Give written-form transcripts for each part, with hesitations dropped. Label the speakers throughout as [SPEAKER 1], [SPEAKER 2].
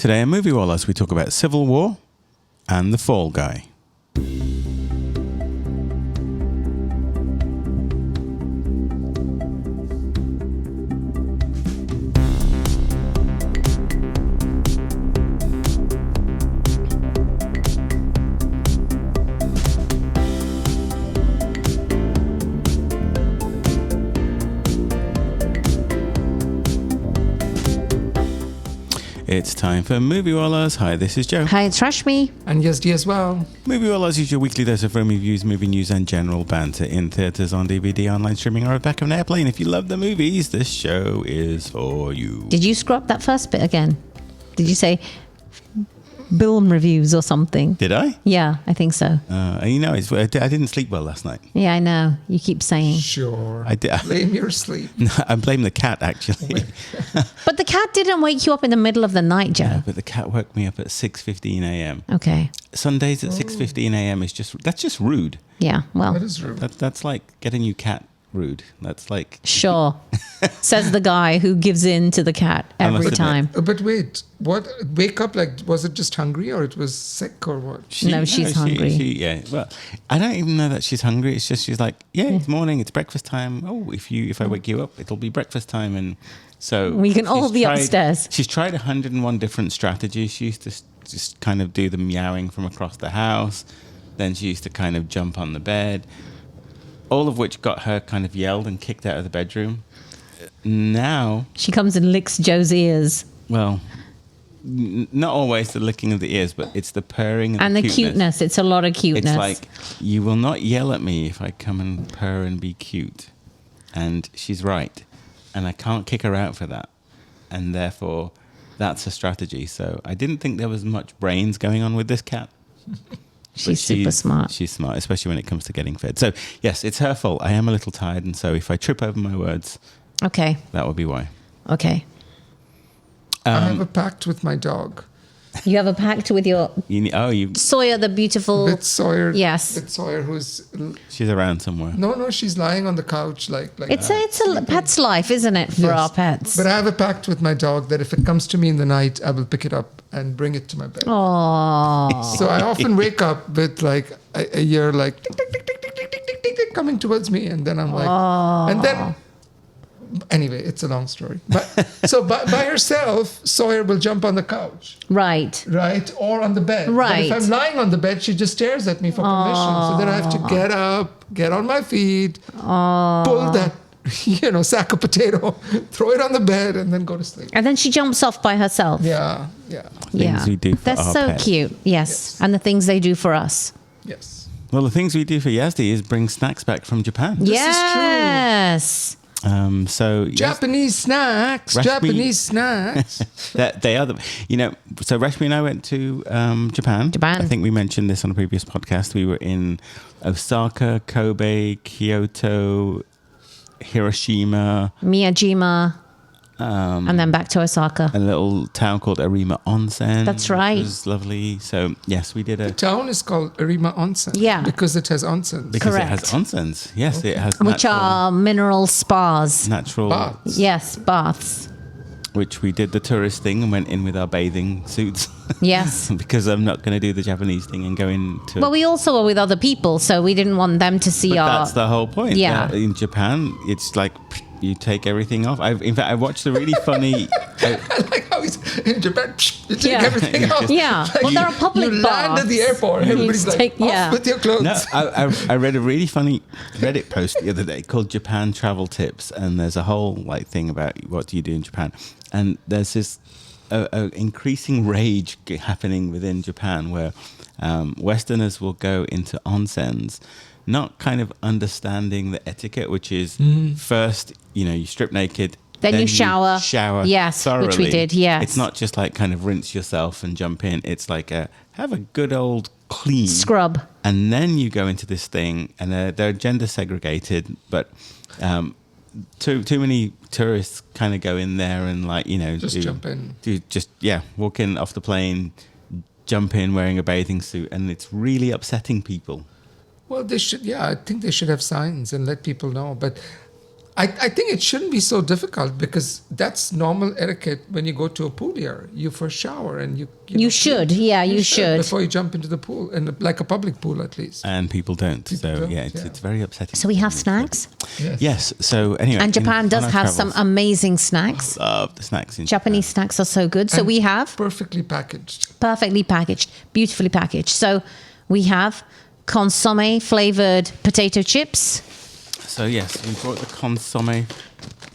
[SPEAKER 1] Today on Moviewallas, we talk about Civil War and The Fall Guy. It's time for Moviewallas. Hi, this is Joe.
[SPEAKER 2] Hi, it's Rashmi.
[SPEAKER 3] And Yazdi as well.
[SPEAKER 1] Moviewallas is your weekly dose of film reviews, movie news, and general banter in theatres, on DVD, online streaming, or at the back of an airplane. If you love the movies, this show is for you.
[SPEAKER 2] Did you screw up that first bit again? Did you say film reviews or something?
[SPEAKER 1] Did I?
[SPEAKER 2] Yeah, I think so.
[SPEAKER 1] I didn't sleep well last night.
[SPEAKER 2] Yeah, I know. You keep saying.
[SPEAKER 3] Sure.
[SPEAKER 1] I did.
[SPEAKER 3] Blame your sleep.
[SPEAKER 1] No, I blame the cat, actually.
[SPEAKER 2] But the cat didn't wake you up in the middle of the night, Joe.
[SPEAKER 1] Yeah, but the cat woke me up at 6:15 a.m.
[SPEAKER 2] Okay.
[SPEAKER 1] Sundays at 6:15 a.m. that's just rude.
[SPEAKER 2] Yeah, well.
[SPEAKER 3] That is rude.
[SPEAKER 1] That's like getting you cat rude. That's like...
[SPEAKER 2] Sure. Says the guy who gives in to the cat every time.
[SPEAKER 3] But wait, what? Wake up like, was it just hungry or it was sick or what?
[SPEAKER 2] She's hungry.
[SPEAKER 1] Yeah. Well, I don't even know that she's hungry. It's just she's like, it's morning, it's breakfast time. Oh, if I wake you up, it'll be breakfast time. And so...
[SPEAKER 2] We can all be upstairs.
[SPEAKER 1] She's tried 101 different strategies. She used to just kind of do the meowing from across the house. Then she used to kind of jump on the bed. All of which got her kind of yelled and kicked out of the bedroom. Now...
[SPEAKER 2] She comes and licks Joe's ears.
[SPEAKER 1] Well, not always the licking of the ears, but it's the purring and
[SPEAKER 2] the cuteness. It's a lot of cuteness.
[SPEAKER 1] It's like, you will not yell at me if I come and purr and be cute. And she's right. And I can't kick her out for that. And therefore, that's a strategy. So I didn't think there was much brains going on with this cat.
[SPEAKER 2] She's super smart.
[SPEAKER 1] She's smart, especially when it comes to getting fed. So, yes, it's her fault. I am a little tired, and so if I trip over my words,
[SPEAKER 2] okay,
[SPEAKER 1] that would be why.
[SPEAKER 2] Okay.
[SPEAKER 3] I have a pact with my dog.
[SPEAKER 2] You have a pact with your Sawyer, the beautiful...
[SPEAKER 3] Bit Sawyer.
[SPEAKER 2] Yes.
[SPEAKER 3] Bit Sawyer, who's...
[SPEAKER 1] She's around somewhere.
[SPEAKER 3] No, she's lying on the couch like
[SPEAKER 2] it's a pet's life, isn't it, for our pets?
[SPEAKER 3] But I have a pact with my dog that if it comes to me in the night, I will pick it up and bring it to my bed.
[SPEAKER 2] Oh.
[SPEAKER 3] So I often wake up with like a ear like tick, tick, tick, tick, tick, tick, tick, tick, tick, coming towards me, and then I'm like, and then anyway, it's a long story. But so by herself, Sawyer will jump on the couch, right, or on the bed.
[SPEAKER 2] Right.
[SPEAKER 3] But if I'm lying on the bed, she just stares at me for permission. So then I have to get up, get on my feet, pull that sack of potato, throw it on the bed, and then go to sleep.
[SPEAKER 2] And then she jumps off by herself.
[SPEAKER 3] Yeah.
[SPEAKER 1] Things we do for
[SPEAKER 2] That's
[SPEAKER 1] our
[SPEAKER 2] so
[SPEAKER 1] pets.
[SPEAKER 2] cute. Yes. And the things they do for us.
[SPEAKER 3] Yes.
[SPEAKER 1] Well, the things we do for Yazdi is bring snacks back from Japan.
[SPEAKER 2] Yes.
[SPEAKER 1] So
[SPEAKER 3] Japanese snacks.
[SPEAKER 1] that they are so Rashmi and I went to Japan. I think we mentioned this on a previous podcast. We were in Osaka, Kobe, Kyoto, Hiroshima,
[SPEAKER 2] Miyajima, and then back to Osaka.
[SPEAKER 1] A little town called Arima Onsen.
[SPEAKER 2] That's right.
[SPEAKER 1] It was lovely. So, yes, we did
[SPEAKER 3] The town is called Arima Onsen.
[SPEAKER 2] Yeah.
[SPEAKER 3] Because it has onsens.
[SPEAKER 1] Because
[SPEAKER 2] Correct.
[SPEAKER 1] it has onsens. Yes, it has
[SPEAKER 2] which are mineral spas.
[SPEAKER 1] Natural
[SPEAKER 3] baths.
[SPEAKER 2] Yes, baths.
[SPEAKER 1] Which we did the tourist thing and went in with our bathing suits.
[SPEAKER 2] Yes.
[SPEAKER 1] Because I'm not going to do the Japanese thing and go into...
[SPEAKER 2] But we also were with other people, so we didn't want them to see our...
[SPEAKER 1] That's the whole point.
[SPEAKER 2] Yeah.
[SPEAKER 1] In Japan, it's like you take everything off. In fact, I watched a really funny...
[SPEAKER 3] I like how he's in Japan. You take everything off.
[SPEAKER 2] Yeah.
[SPEAKER 3] Like
[SPEAKER 2] well, there are public
[SPEAKER 3] you
[SPEAKER 2] baths.
[SPEAKER 3] land at the airport and everybody's like, off with your clothes.
[SPEAKER 1] No, I read a really funny Reddit post the other day called Japan Travel Tips, and there's a whole thing about what do you do in Japan. And there's this increasing rage happening within Japan where Westerners will go into onsens, not kind of understanding the etiquette, which is first, you strip naked.
[SPEAKER 2] Then you shower. Yes,
[SPEAKER 1] thoroughly.
[SPEAKER 2] which we did, yes.
[SPEAKER 1] It's not just like kind of rinse yourself and jump in. It's like have a good old clean.
[SPEAKER 2] Scrub.
[SPEAKER 1] And then you go into this thing, and they're gender segregated, but too many tourists kind of go in there and
[SPEAKER 3] jump in.
[SPEAKER 1] Walk in off the plane, jump in wearing a bathing suit, and it's really upsetting people.
[SPEAKER 3] Well, they should. Yeah, I think they should have signs and let people know. But I think it shouldn't be so difficult because that's normal etiquette when you go to a pool here. You first shower and you
[SPEAKER 2] should. Yeah, you should.
[SPEAKER 3] Before you jump into the pool, like a public pool at least.
[SPEAKER 1] And people don't.
[SPEAKER 3] People don't,
[SPEAKER 1] It's very upsetting.
[SPEAKER 2] So we have snacks.
[SPEAKER 1] Yes. So anyway.
[SPEAKER 2] And Japan does
[SPEAKER 1] on our
[SPEAKER 2] have some
[SPEAKER 1] travels,
[SPEAKER 2] amazing snacks.
[SPEAKER 1] love the snacks in
[SPEAKER 2] Japanese snacks are so good. So
[SPEAKER 3] And
[SPEAKER 2] we have
[SPEAKER 3] perfectly packaged.
[SPEAKER 2] perfectly packaged, beautifully packaged. So we have consomme flavored potato chips.
[SPEAKER 1] So yes, we brought the consomme.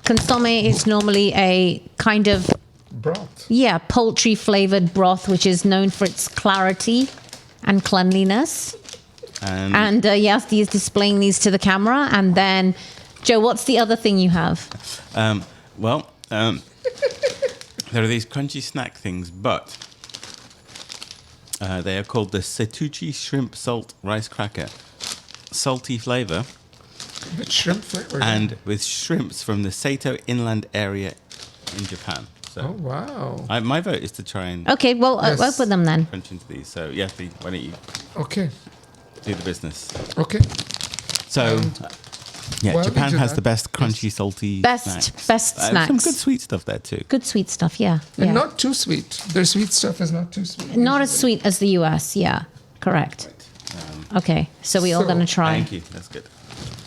[SPEAKER 2] Consomme is normally a kind of,
[SPEAKER 3] Broth.
[SPEAKER 2] poultry flavored broth, which is known for its clarity and cleanliness. And Yasti is displaying these to the camera. And then, Joe, what's the other thing you have?
[SPEAKER 1] There are these crunchy snack things, but they are called the Setuchi Shrimp Salt Rice Cracker. Salty flavor.
[SPEAKER 3] With shrimp flavor.
[SPEAKER 1] And with shrimps from the Sato Inland area in Japan. So
[SPEAKER 3] Oh, wow.
[SPEAKER 1] my vote is to try and
[SPEAKER 2] Okay, well,
[SPEAKER 3] Yes.
[SPEAKER 2] open them then.
[SPEAKER 1] crunch into these. So Yasti, why don't you
[SPEAKER 3] Okay.
[SPEAKER 1] do the business?
[SPEAKER 3] Okay.
[SPEAKER 1] So
[SPEAKER 3] while we
[SPEAKER 1] Japan
[SPEAKER 3] do
[SPEAKER 1] has
[SPEAKER 3] that-
[SPEAKER 1] the best crunchy, salty
[SPEAKER 2] Best
[SPEAKER 1] snacks. Some
[SPEAKER 2] snacks.
[SPEAKER 1] good sweet stuff there too.
[SPEAKER 2] Good sweet stuff, yeah.
[SPEAKER 3] And
[SPEAKER 2] yeah.
[SPEAKER 3] not too sweet. Their sweet stuff is not too sweet.
[SPEAKER 2] Not as
[SPEAKER 3] usually.
[SPEAKER 2] sweet as the US, yeah. Correct. Okay, so we all
[SPEAKER 3] So-
[SPEAKER 2] going to try.
[SPEAKER 1] Thank you. That's good.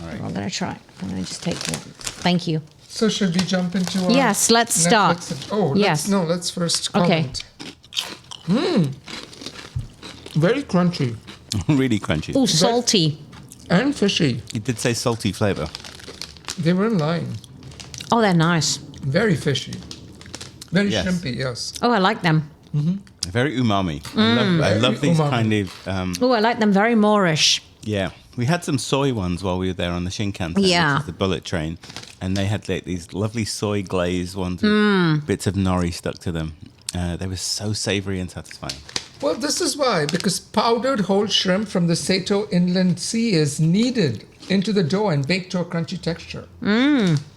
[SPEAKER 1] All right.
[SPEAKER 2] We're all going to try. I'm going to just take one. Thank you.
[SPEAKER 3] So should we jump into our
[SPEAKER 2] Yes, let's start.
[SPEAKER 3] Netflix? Oh,
[SPEAKER 2] Yes.
[SPEAKER 3] let's first
[SPEAKER 2] Okay.
[SPEAKER 3] comment. Very crunchy
[SPEAKER 1] Really crunchy.
[SPEAKER 2] Oh, salty.
[SPEAKER 3] and fishy.
[SPEAKER 1] You did say salty flavor.
[SPEAKER 3] They weren't lying.
[SPEAKER 2] Oh, they're nice.
[SPEAKER 3] Very fishy. Very
[SPEAKER 1] Yes.
[SPEAKER 3] shrimpy, yes.
[SPEAKER 2] Oh, I like them.
[SPEAKER 1] Very umami. I love
[SPEAKER 3] Very
[SPEAKER 1] these
[SPEAKER 3] umami.
[SPEAKER 1] kind of.
[SPEAKER 2] Oh, I like them very Moorish.
[SPEAKER 1] Yeah, we had some soy ones while we were there on the Shinkansen,
[SPEAKER 2] Yeah.
[SPEAKER 1] which is the bullet train, and they had like these lovely soy glazed ones with bits of nori stuck to them. They were so savory and satisfying.
[SPEAKER 3] Well, this is why, because powdered whole shrimp from the Sato Inland Sea is kneaded into the dough and baked to a crunchy texture.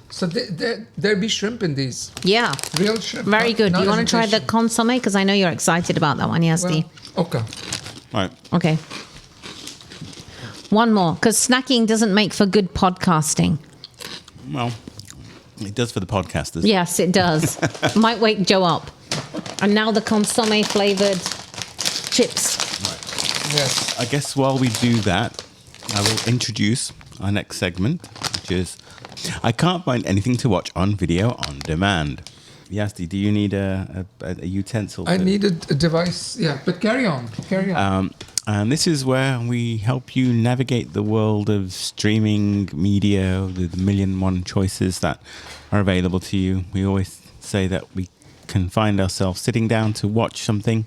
[SPEAKER 3] So there'd be shrimp in these.
[SPEAKER 2] Yeah.
[SPEAKER 3] Real shrimp.
[SPEAKER 2] Very good.
[SPEAKER 3] not
[SPEAKER 2] Do you want to try the
[SPEAKER 3] imitation.
[SPEAKER 2] consomme? Because I know you're excited about that one, Yasti.
[SPEAKER 3] Well, okay.
[SPEAKER 1] All right.
[SPEAKER 2] Okay. One more, because snacking doesn't make for good podcasting.
[SPEAKER 1] Well, it does for the podcasters.
[SPEAKER 2] Yes, it does. Might wake Joe up. And now the consomme flavored chips.
[SPEAKER 3] Yes.
[SPEAKER 1] I guess while we do that, I will introduce our next segment, which is I can't find anything to watch on video on demand. Yasti, do you need a utensil?
[SPEAKER 3] I
[SPEAKER 1] to-
[SPEAKER 3] needed a device. Yeah, but carry on. Carry on.
[SPEAKER 1] And this is where we help you navigate the world of streaming media with a million and one choices that are available to you. We always say that we can find ourselves sitting down to watch something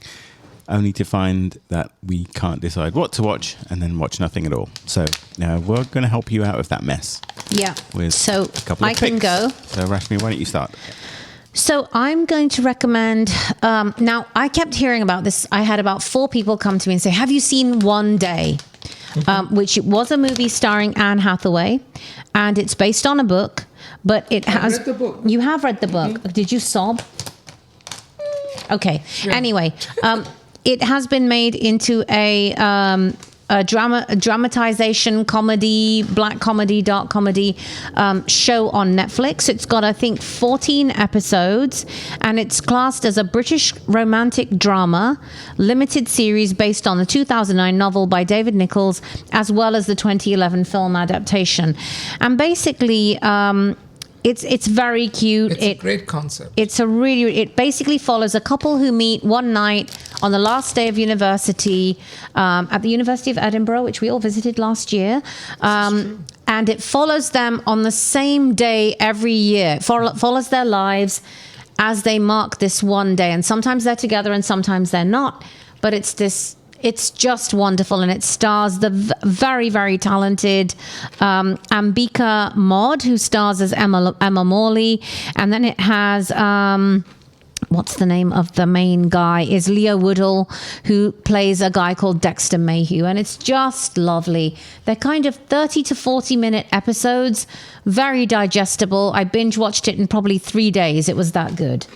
[SPEAKER 1] only to find that we can't decide what to watch and then watch nothing at all. So we're going to help you out of that mess
[SPEAKER 2] Yeah.
[SPEAKER 1] with
[SPEAKER 2] So
[SPEAKER 1] a couple of
[SPEAKER 2] I can
[SPEAKER 1] picks.
[SPEAKER 2] go.
[SPEAKER 1] So Rashmi, why don't you start?
[SPEAKER 2] So I'm going to recommend. Now, I kept hearing about this. I had about 4 people come to me and say, "Have you seen One Day?" Which was a movie starring Anne Hathaway, and it's based on a book. But it has.
[SPEAKER 3] read the book.
[SPEAKER 2] You have read the book. Did you sob? Okay. Anyway, it has been made into a dramatization comedy, black comedy, dark comedy show on Netflix. It's got, I think, 14 episodes, and it's classed as a British romantic drama limited series based on the 2009 novel by David Nichols, as well as the 2011 film adaptation. And basically, it's very cute.
[SPEAKER 3] It's a great concept.
[SPEAKER 2] It basically follows a couple who meet one night on the last day of university at the University of Edinburgh, which we all visited last year. And it follows them on the same day every year. It follows their lives as they mark this one day. And sometimes they're together and sometimes they're not. But it's just wonderful, and it stars the very, very talented Ambika Mod, who stars as Emma Morley, and then it has what's the name of the main guy is Leo Woodall, who plays a guy called Dexter Mayhew, and it's just lovely. They're kind of 30 to 40 minute episodes, very digestible. I binge watched it in probably 3 days. It was that good.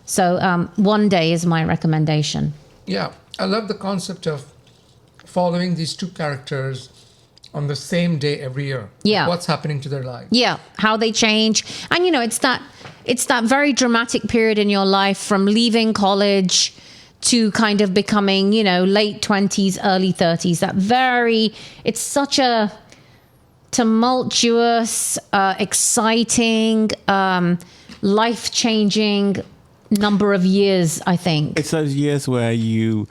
[SPEAKER 2] So One Day is my recommendation.
[SPEAKER 3] Yeah, I love the concept of following these two characters on the same day every year.
[SPEAKER 2] Yeah.
[SPEAKER 3] What's happening to their lives.
[SPEAKER 2] Yeah, how they change. And it's that very dramatic period in your life from leaving college to kind of becoming, late 20s, early 30s. It's such a tumultuous, exciting, life-changing number of years, I think.
[SPEAKER 1] It's those years where you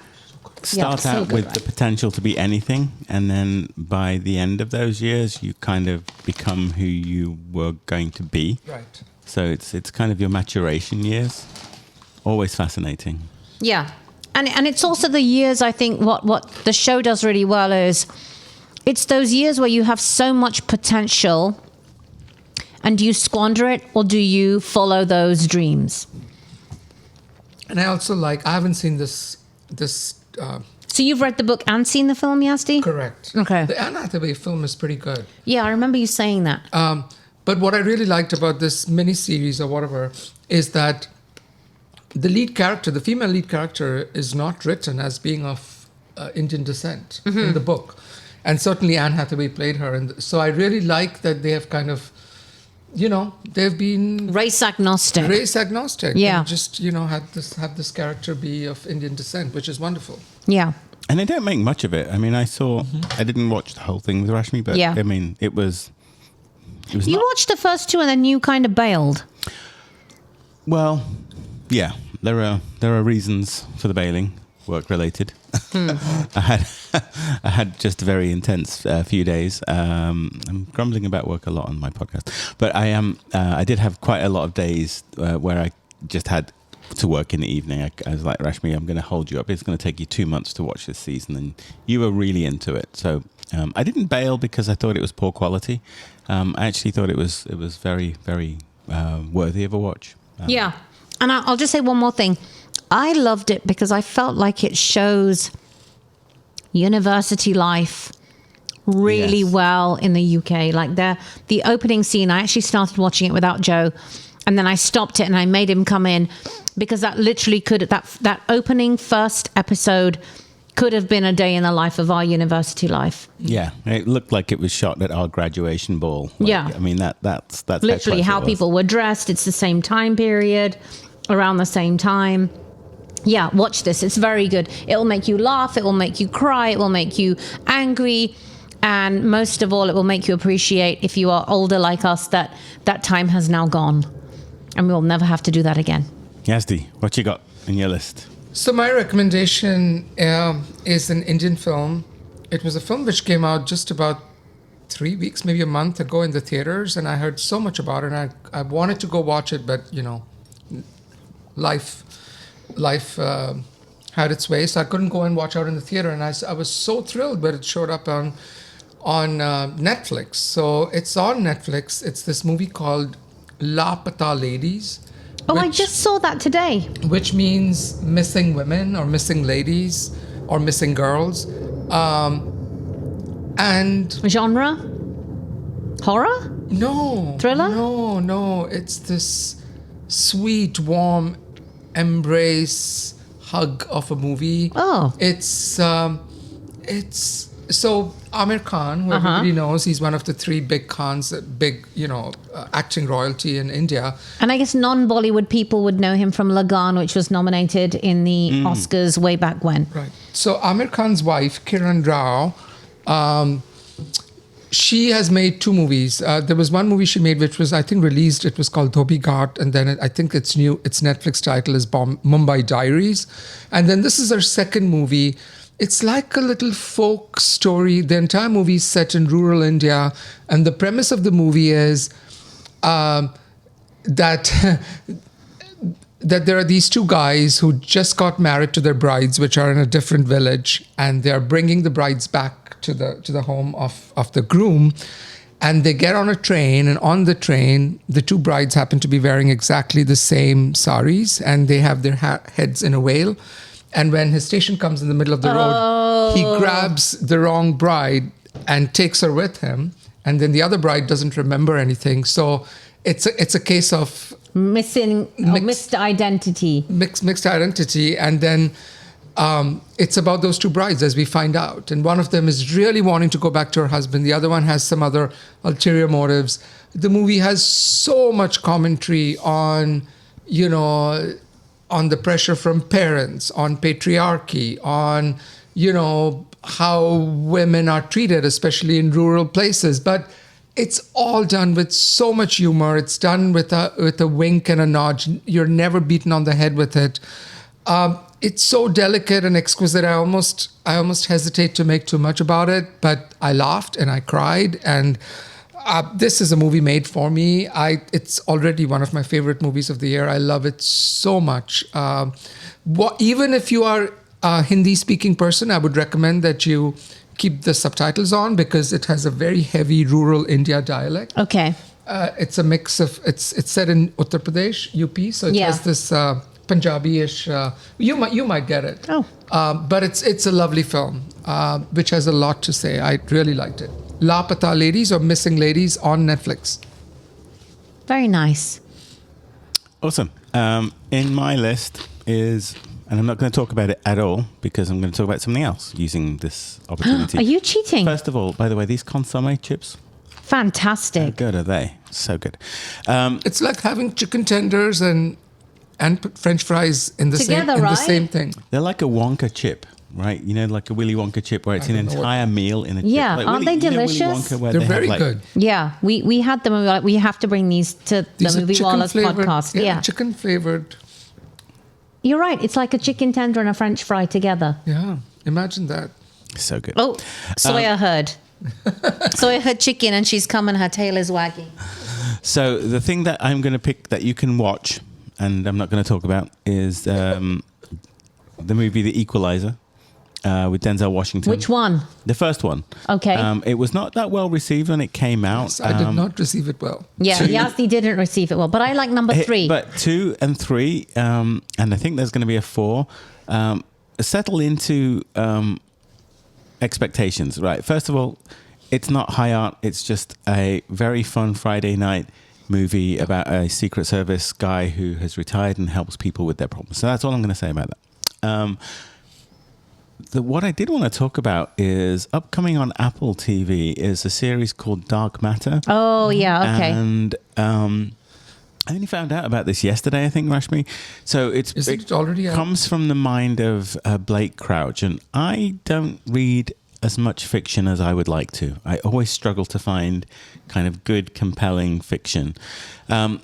[SPEAKER 1] start out with the potential to be anything, and then by the end of those years, you kind of become who you were going to be.
[SPEAKER 3] Right.
[SPEAKER 1] So it's kind of your maturation years. Always fascinating.
[SPEAKER 2] Yeah. And it's also the years, I think, what the show does really well is it's those years where you have so much potential, and do you squander it or do you follow those dreams?
[SPEAKER 3] And I also I haven't seen this.
[SPEAKER 2] So you've read the book and seen the film, Yazdi?
[SPEAKER 3] Correct.
[SPEAKER 2] Okay.
[SPEAKER 3] The Anne Hathaway film is pretty good.
[SPEAKER 2] Yeah, I remember you saying that.
[SPEAKER 3] But what I really liked about this miniseries or whatever is that the lead character, the female lead character, is not written as being of Indian descent in the book. And certainly Anne Hathaway played her. And so I really like that they have kind of, they've been
[SPEAKER 2] Race agnostic.
[SPEAKER 3] Yeah. And just, have this character be of Indian descent, which is wonderful.
[SPEAKER 2] Yeah.
[SPEAKER 1] And they don't make much of it. I mean, I didn't watch the whole thing with Rashmi, but
[SPEAKER 2] Yeah.
[SPEAKER 1] I mean, it was
[SPEAKER 2] You watched the first two and then you kind of bailed.
[SPEAKER 1] Well, yeah, there are reasons for the bailing, work related. I had just a very intense few days. I'm grumbling about work a lot on my podcast, but I did have quite a lot of days where I just had to work in the evening. I was like, Rashmi, I'm going to hold you up. It's going to take you 2 months to watch this season, and you were really into it. So I didn't bail because I thought it was poor quality. I actually thought it was very, very worthy of a watch.
[SPEAKER 2] Yeah. And I'll just say one more thing. I loved it because I felt like it shows university life really well in the UK. Like the opening scene, I actually started watching it without Joe, and then I stopped it and I made him come in because that literally that opening first episode could have been a day in the life of our university life.
[SPEAKER 1] Yeah, it looked like it was shot at our graduation ball.
[SPEAKER 2] Yeah.
[SPEAKER 1] I mean, that's
[SPEAKER 2] Literally how people were dressed. It's the same time period, around the same time. Yeah, watch this. It's very good. It will make you laugh. It will make you cry. It will make you angry. And most of all, it will make you appreciate, if you are older like us, that time has now gone. And we'll never have to do that again.
[SPEAKER 1] Yazdi, what you got in your list?
[SPEAKER 3] So my recommendation is an Indian film. It was a film which came out just about 3 weeks, maybe a month ago in the theaters, and I heard so much about it. And I wanted to go watch it, but life had its way, so I couldn't go and watch out in the theater. And I was so thrilled, but it showed up on Netflix. So it's on Netflix. It's this movie called Laapataa Ladies.
[SPEAKER 2] Oh, I just saw that today.
[SPEAKER 3] Which means missing women or missing ladies or missing girls. And
[SPEAKER 2] genre? Horror?
[SPEAKER 3] No.
[SPEAKER 2] Thriller?
[SPEAKER 3] No. It's this sweet, warm embrace, hug of a movie.
[SPEAKER 2] Oh.
[SPEAKER 3] It's so Amir Khan, who everybody knows, he's one of the three big Khans, acting royalty in India.
[SPEAKER 2] And I guess non-Bollywood people would know him from Lagan, which was nominated in the Oscars way back when.
[SPEAKER 3] Right. So Amir Khan's wife, Kiran Rao, she has made 2 movies. There was one movie she made which was, I think, released. It was called Dhobi Ghat, and then I think its Netflix title is Mumbai Diaries. And then this is her second movie. It's like a little folk story. The entire movie is set in rural India, and the premise of the movie is that there are these 2 guys who just got married to their brides, which are in a different village, and they are bringing the brides back to the home of the groom. And they get on a train, and on the train, the 2 brides happen to be wearing exactly the same saris, and they have their heads in a veil. And when his station comes in the middle of the road, he grabs the wrong bride and takes her with him. And then the other bride doesn't remember anything. So it's a case of
[SPEAKER 2] Missed identity.
[SPEAKER 3] Mixed identity. And then it's about those two brides, as we find out. And one of them is really wanting to go back to her husband. The other one has some other ulterior motives. The movie has so much commentary on, on the pressure from parents, on patriarchy, on, how women are treated, especially in rural places. But it's all done with so much humor. It's done with a wink and a nod. You're never beaten on the head with it. It's so delicate and exquisite. I almost hesitate to make too much about it, but I laughed and I cried. And this is a movie made for me. It's already one of my favorite movies of the year. I love it so much. Even if you are a Hindi-speaking person, I would recommend that you keep the subtitles on because it has a very heavy rural India dialect.
[SPEAKER 2] Okay.
[SPEAKER 3] It's a mix of it's set in Uttar Pradesh, UP, so it has this Punjabi-ish. You might get it.
[SPEAKER 2] Oh.
[SPEAKER 3] But it's a lovely film, which has a lot to say. I really liked it. Laapataa Ladies or Missing Ladies on Netflix.
[SPEAKER 2] Very nice.
[SPEAKER 1] Awesome. In my list is, and I'm not going to talk about it at all because I'm going to talk about something else using this opportunity.
[SPEAKER 2] Are you cheating?
[SPEAKER 1] First of all, by the way, these consomme chips, how
[SPEAKER 2] Fantastic.
[SPEAKER 1] good are they? So good.
[SPEAKER 3] It's like having chicken tenders and French fries in the
[SPEAKER 2] Together,
[SPEAKER 3] the
[SPEAKER 2] right?
[SPEAKER 3] same thing.
[SPEAKER 1] They're like a Wonka chip, right? Like a Willy Wonka chip where it's an
[SPEAKER 3] don't know what-
[SPEAKER 1] entire meal in a chip.
[SPEAKER 2] Yeah,
[SPEAKER 1] Like
[SPEAKER 2] aren't they delicious?
[SPEAKER 1] Willy Wonka where
[SPEAKER 3] They're
[SPEAKER 1] they
[SPEAKER 3] very
[SPEAKER 1] have,
[SPEAKER 3] good.
[SPEAKER 2] Yeah, we had them. And we were like, we have to bring these to
[SPEAKER 3] These
[SPEAKER 2] the
[SPEAKER 3] are
[SPEAKER 2] Moviewallas
[SPEAKER 3] chicken-flavored-
[SPEAKER 2] podcast. Yeah.
[SPEAKER 3] chicken flavored.
[SPEAKER 2] You're right. It's like a chicken tender and a French fry together.
[SPEAKER 3] Yeah, imagine that.
[SPEAKER 1] So good.
[SPEAKER 2] Oh, Soya heard. Soya heard chicken and she's coming. Her tail is wagging.
[SPEAKER 1] So the thing that I'm going to pick that you can watch, and I'm not going to talk about, is the movie The Equalizer with Denzel Washington.
[SPEAKER 2] Which one?
[SPEAKER 1] The first one.
[SPEAKER 2] Okay.
[SPEAKER 1] It was not that well received when it came out.
[SPEAKER 3] Yes, I did not receive it well.
[SPEAKER 2] Yeah, Yazdi didn't receive it well, but I like number 3.
[SPEAKER 1] But 2 and 3, and I think there's going to be a 4, settle into expectations, right? First of all, it's not high art. It's just a very fun Friday night movie about a Secret Service guy who has retired and helps people with their problems. So that's all I'm going to say about that. What I did want to talk about is upcoming on Apple TV is a series called Dark Matter.
[SPEAKER 2] Oh, yeah, okay.
[SPEAKER 1] And I only found out about this yesterday, I think, Rashmi. So
[SPEAKER 3] Is it already out?
[SPEAKER 1] comes from the mind of Blake Crouch. And I don't read as much fiction as I would like to. I always struggle to find kind of good, compelling fiction.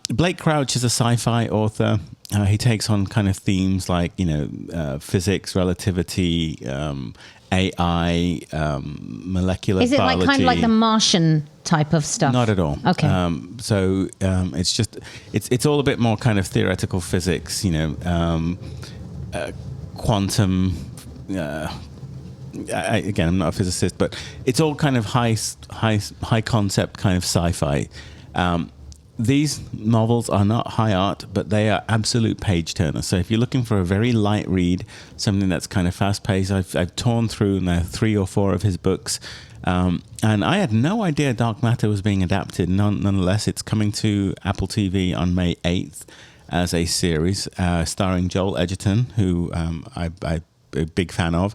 [SPEAKER 1] Blake Crouch is a sci-fi author. He takes on kind of themes like, physics, relativity, AI, molecular
[SPEAKER 2] Is it
[SPEAKER 1] biology.
[SPEAKER 2] like kind of like the Martian type of stuff?
[SPEAKER 1] Not at all.
[SPEAKER 2] Okay.
[SPEAKER 1] It's just it's all a bit more kind of theoretical physics, quantum. Again, I'm not a physicist, but it's all kind of high concept kind of sci-fi. These novels are not high art, but they are absolute page turners. So if you're looking for a very light read, something that's kind of fast paced, I've torn through now 3 or 4 of his books. And I had no idea Dark Matter was being adapted. Nonetheless, it's coming to Apple TV on May 8th as a series starring Joel Edgerton, who I'm a big fan of.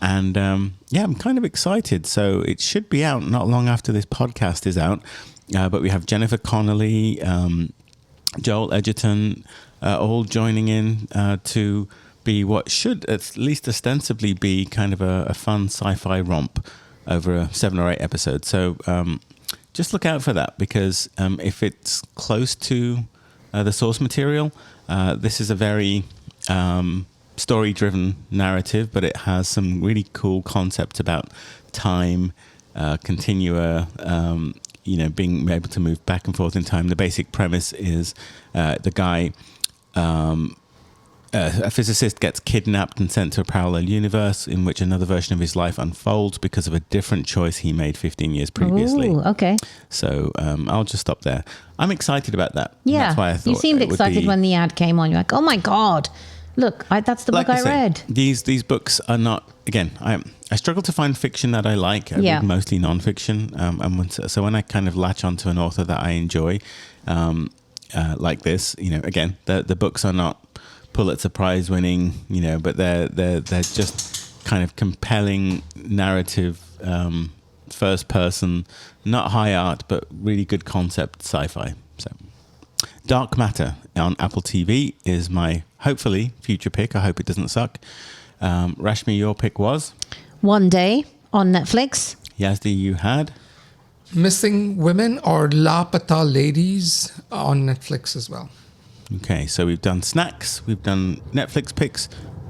[SPEAKER 1] And I'm kind of excited. So it should be out not long after this podcast is out. But we have Jennifer Connelly, Joel Edgerton, all joining in to be what should at least ostensibly be kind of a fun sci-fi romp over 7 or 8 episodes. So just look out for that because if it's close to the source material, this is a very story-driven narrative, but it has some really cool concepts about time, continua, being able to move back and forth in time. The basic premise is the guy, a physicist, gets kidnapped and sent to a parallel universe in which another version of his life unfolds because of a different choice he made 15 years previously.
[SPEAKER 2] Ooh, okay.
[SPEAKER 1] So I'll just stop there. I'm excited about that.
[SPEAKER 2] Yeah.
[SPEAKER 1] That's why I thought
[SPEAKER 2] you seemed
[SPEAKER 1] it would
[SPEAKER 2] excited
[SPEAKER 1] be-
[SPEAKER 2] when the ad came on. You're like, oh my God, look, that's the book I
[SPEAKER 1] say,
[SPEAKER 2] read.
[SPEAKER 1] These books are not, again, I struggle to find fiction that I like. I read mostly nonfiction. So when I kind of latch onto an author that I enjoy, like this, again, the books are not Pulitzer Prize winning, but they're just kind of compelling narrative, first person, not high art, but really good concept sci-fi. So Dark Matter on Apple TV is my hopefully future pick. I hope it doesn't suck. Rashmi, your pick was?
[SPEAKER 2] One Day on Netflix.
[SPEAKER 1] Yazdi, you had?
[SPEAKER 3] Missing Women or Laapataa Ladies on Netflix as well.
[SPEAKER 1] Okay, so we've done snacks, we've done Netflix picks.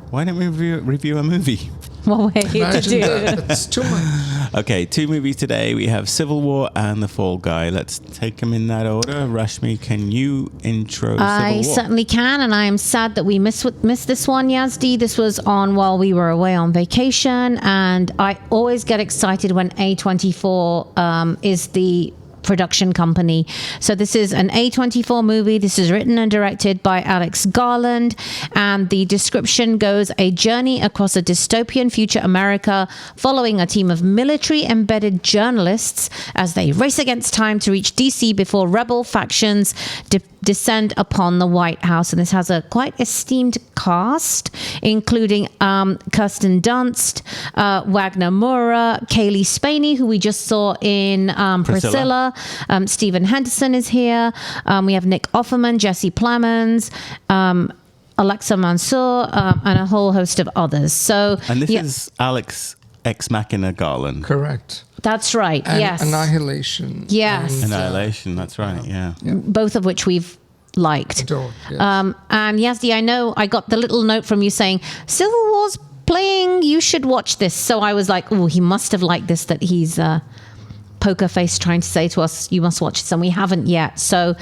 [SPEAKER 1] Why don't we review a movie?
[SPEAKER 2] What way to
[SPEAKER 3] Imagine
[SPEAKER 2] do
[SPEAKER 3] that. That's too much.
[SPEAKER 1] Okay, 2 movies today. We have Civil War and The Fall Guy. Let's take them in that order. Rashmi, can you intro Civil War?
[SPEAKER 2] I certainly can, and I am sad that we missed this one, Yazdi. This was on while we were away on vacation, and I always get excited when A24 is the production company. So this is an A24 movie. This is written and directed by Alex Garland, and the description goes: a journey across a dystopian future America following a team of military embedded journalists as they race against time to reach DC before rebel factions descend upon the White House. And this has a quite esteemed cast, including Kirsten Dunst, Wagner Moura, Kaylee Spaney, who we just saw in Priscilla. Stephen Henderson is here. We have Nick Offerman, Jesse Plemons, Alexa Mansour, and a whole host of others. So,
[SPEAKER 1] and this is Alex Ex Machina Garland.
[SPEAKER 3] Correct.
[SPEAKER 2] That's right.
[SPEAKER 3] And
[SPEAKER 2] yes.
[SPEAKER 3] Annihilation.
[SPEAKER 2] Yes.
[SPEAKER 3] And,
[SPEAKER 1] Annihilation. That's right. Yeah.
[SPEAKER 2] Both of which we've liked.
[SPEAKER 3] Adored, yes.
[SPEAKER 2] And Yazdi, I know I got the little note from you saying Civil War's playing. You should watch this. So I was like, oh, he must have liked this. That he's poker face trying to say to us, you must watch this, and we haven't yet. So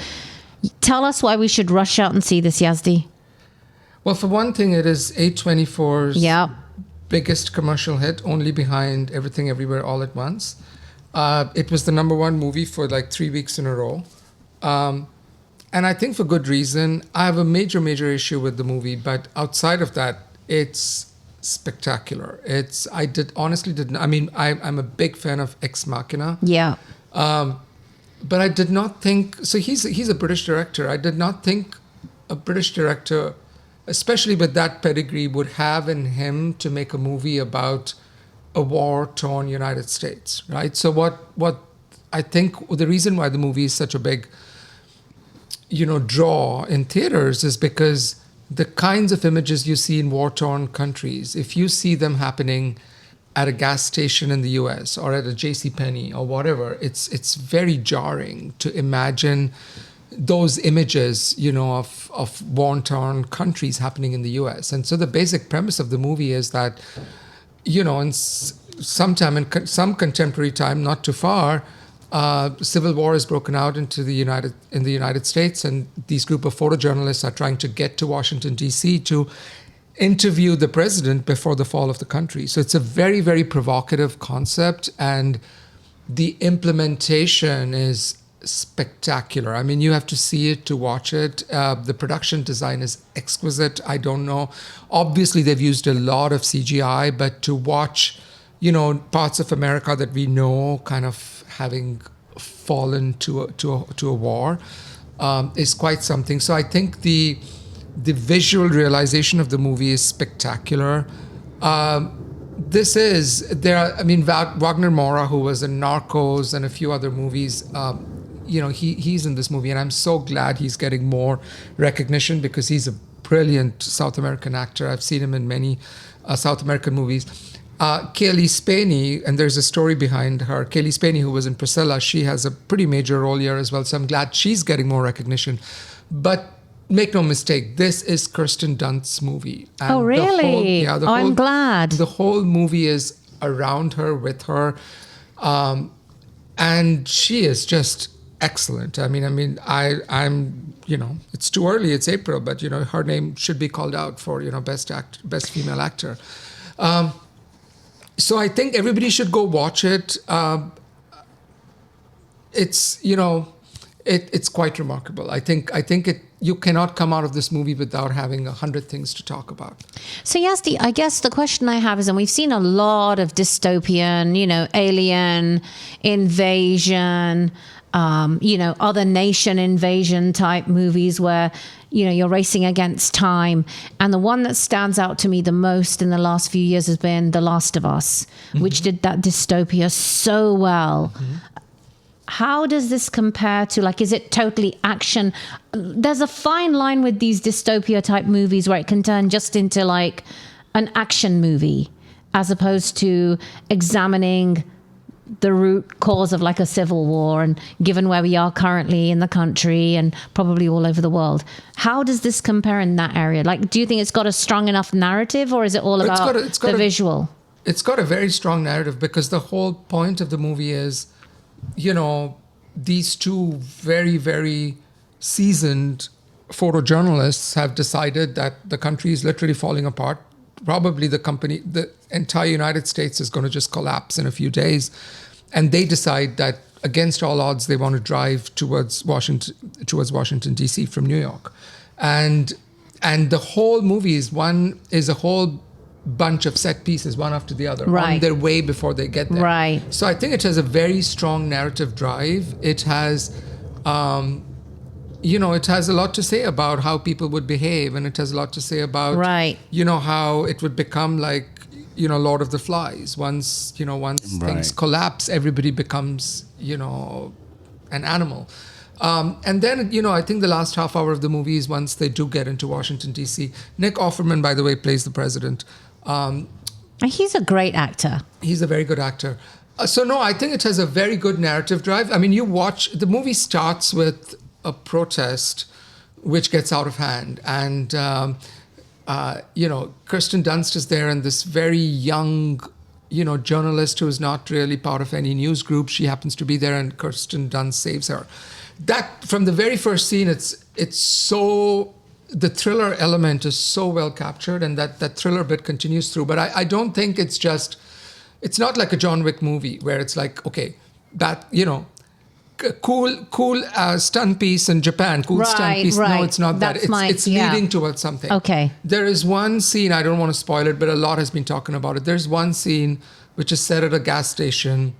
[SPEAKER 2] tell us why we should rush out and see this, Yazdi.
[SPEAKER 3] Well, for one thing, it is A24's biggest commercial hit, only behind Everything Everywhere All at Once. It was the #1 movie for like 3 weeks in a row. And I think for good reason. I have a major issue with the movie, but outside of that, it's spectacular. I'm a big fan of Ex Machina.
[SPEAKER 2] Yeah.
[SPEAKER 3] But I did not think, so he's a British director. I did not think a British director, especially with that pedigree, would have in him to make a movie about a war-torn United States, right? So what I think the reason why the movie is such a big, draw in theaters is because the kinds of images you see in war-torn countries, if you see them happening at a gas station in the US or at a JCPenney or whatever, it's very jarring to imagine those images, of war-torn countries happening in the US. And so the basic premise of the movie is that, in some contemporary time, not too far, civil war has broken out in the United States, and these group of photojournalists are trying to get to Washington, D.C. to interview the president before the fall of the country. So it's a very, very provocative concept, and the implementation is spectacular. I mean, you have to see it to watch it. The production design is exquisite. I don't know. Obviously, they've used a lot of CGI, but to watch, parts of America that we know kind of having fallen to a war is quite something. So I think the visual realization of the movie is spectacular. Wagner Moura, who was in Narcos and a few other movies, he's in this movie, and I'm so glad he's getting more recognition because he's a brilliant South American actor. I've seen him in many South American movies. Kaylee Spaney, and there's a story behind her. Kaylee Spaney, who was in Priscilla, she has a pretty major role here as well. So I'm glad she's getting more recognition. But make no mistake, this is Kirsten Dunst's movie. And
[SPEAKER 2] oh, really? I'm glad.
[SPEAKER 3] The whole movie is around her, with her. And she is just excellent. I'm it's too early, it's April, but, her name should be called out for, best female actor. So I think everybody should go watch it. It's it's quite remarkable. I think you cannot come out of this movie without having 100 things to talk about.
[SPEAKER 2] So Yazdi, I guess the question I have is, and we've seen a lot of dystopian, alien invasion, other nation invasion type movies where, you're racing against time. And the one that stands out to me the most in the last few years has been The Last of Us, which did that dystopia so well. How does this compare to, like, is it totally action? There's a fine line with these dystopia type movies where it can turn just into like an action movie as opposed to examining the root cause of like a civil war, and given where we are currently in the country and probably all over the world. How does this compare in that area? Like, do you think it's got a strong enough narrative, or is it all about the visual?
[SPEAKER 3] It's got a very strong narrative, because the whole point of the movie is, these two very, very seasoned photojournalists have decided that the country is literally falling apart. Probably the entire United States is going to just collapse in a few days. And they decide that against all odds, they want to drive towards Washington, D.C. from New York. And the whole movie is a whole bunch of set pieces, one after the other, on their way before they get there.
[SPEAKER 2] Right.
[SPEAKER 3] So I think it has a very strong narrative drive. It has, it has a lot to say about how people would behave, and it has a lot to say about, how it would become like, Lord of the Flies. Once things collapse, everybody becomes, an animal. And then, I think the last half hour of the movie is once they do get into Washington, D.C. Nick Offerman, by the way, plays the president.
[SPEAKER 2] He's a great actor.
[SPEAKER 3] He's a very good actor. I think it has a very good narrative drive. I mean, the movie starts with a protest which gets out of hand. And, Kirsten Dunst is there, and this very young, journalist who is not really part of any news group. She happens to be there, and Kirsten Dunst saves her. That, from the very first scene, it's so... The thriller element is so well captured, and that thriller bit continues through. But I don't think it's not like a John Wick movie where it's like, okay, that, cool stunt piece in Japan, stunt piece.
[SPEAKER 2] Right.
[SPEAKER 3] No, it's not that. It's leading towards something.
[SPEAKER 2] Okay.
[SPEAKER 3] There is one scene, I don't want to spoil it, but a lot has been talking about it. There's one scene which is set at a gas station,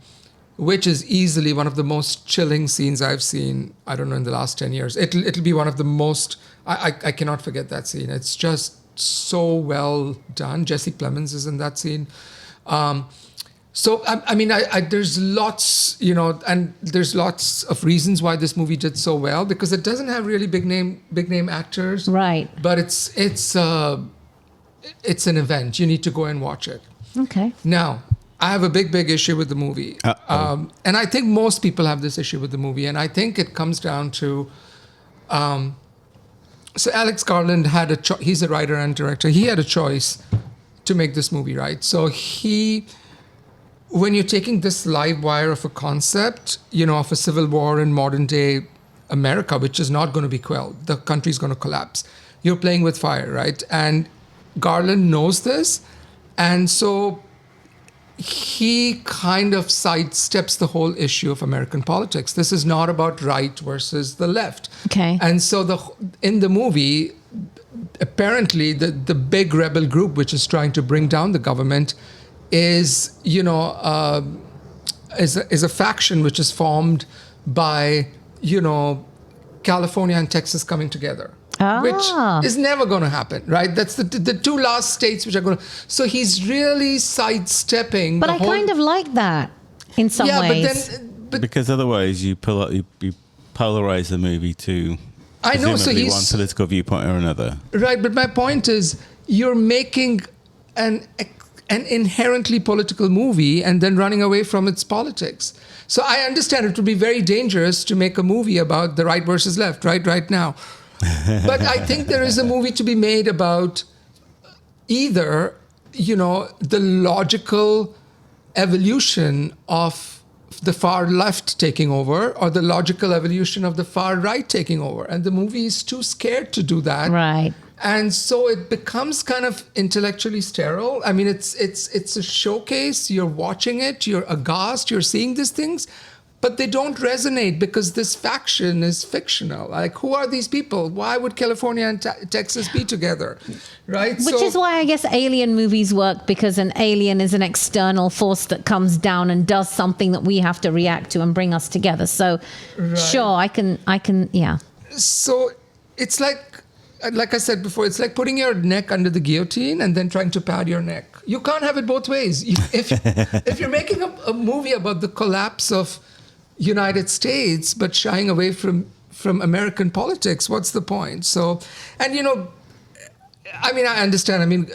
[SPEAKER 3] which is easily one of the most chilling scenes I've seen, I don't know, in the last 10 years. It'll be one of the most... I cannot forget that scene. It's just so well done. Jesse Plemons is in that scene. There's lots, and there's lots of reasons why this movie did so well, because it doesn't have really big name actors.
[SPEAKER 2] Right.
[SPEAKER 3] But it's an event. You need to go and watch it. Okay. Now, I have a big issue with the movie. And I think most people have this issue with the movie. And I think it comes down to... So Alex Garland had he's a writer and director. He had a choice to make this movie, right? So when you're taking this live wire of a concept, of a civil war in modern day America, which is not going to be quelled, the country's going to collapse. You're playing with fire, right? And Garland knows this. And so he kind of sidesteps the whole issue of American politics. This is not about right versus the left.
[SPEAKER 2] Okay.
[SPEAKER 3] And so in the movie, apparently the big rebel group which is trying to bring down the government is a faction which is formed by California and Texas coming together. Which is never going to happen, right? That's the two last states which are going to... So he's really sidestepping.
[SPEAKER 2] But I kind of like that in some ways.
[SPEAKER 3] But
[SPEAKER 1] because otherwise you polarize the movie to presumably one political viewpoint or another.
[SPEAKER 3] Right, but my point is you're making an inherently political movie and then running away from its politics. So I understand it would be very dangerous to make a movie about the right versus left right now. But I think there is a movie to be made about either, the logical evolution of the far left taking over or the logical evolution of the far right taking over. And the movie is too scared to do that.
[SPEAKER 2] Right.
[SPEAKER 3] And so it becomes kind of intellectually sterile. I mean, it's a showcase. You're watching it. You're aghast. You're seeing these things. But they don't resonate because this faction is fictional. Like, who are these people? Why would California and Texas be together? Right?
[SPEAKER 2] Which is why I guess alien movies work, because an alien is an external force that comes down and does something that we have to react to and bring us together. So, sure, I can, yeah.
[SPEAKER 3] So it's like like I said before, it's like putting your neck under the guillotine and then trying to pad your neck. You can't have it both ways. If you're making a movie about the collapse of United States, but shying away from American politics, what's the point? So, and I mean, I understand. I mean,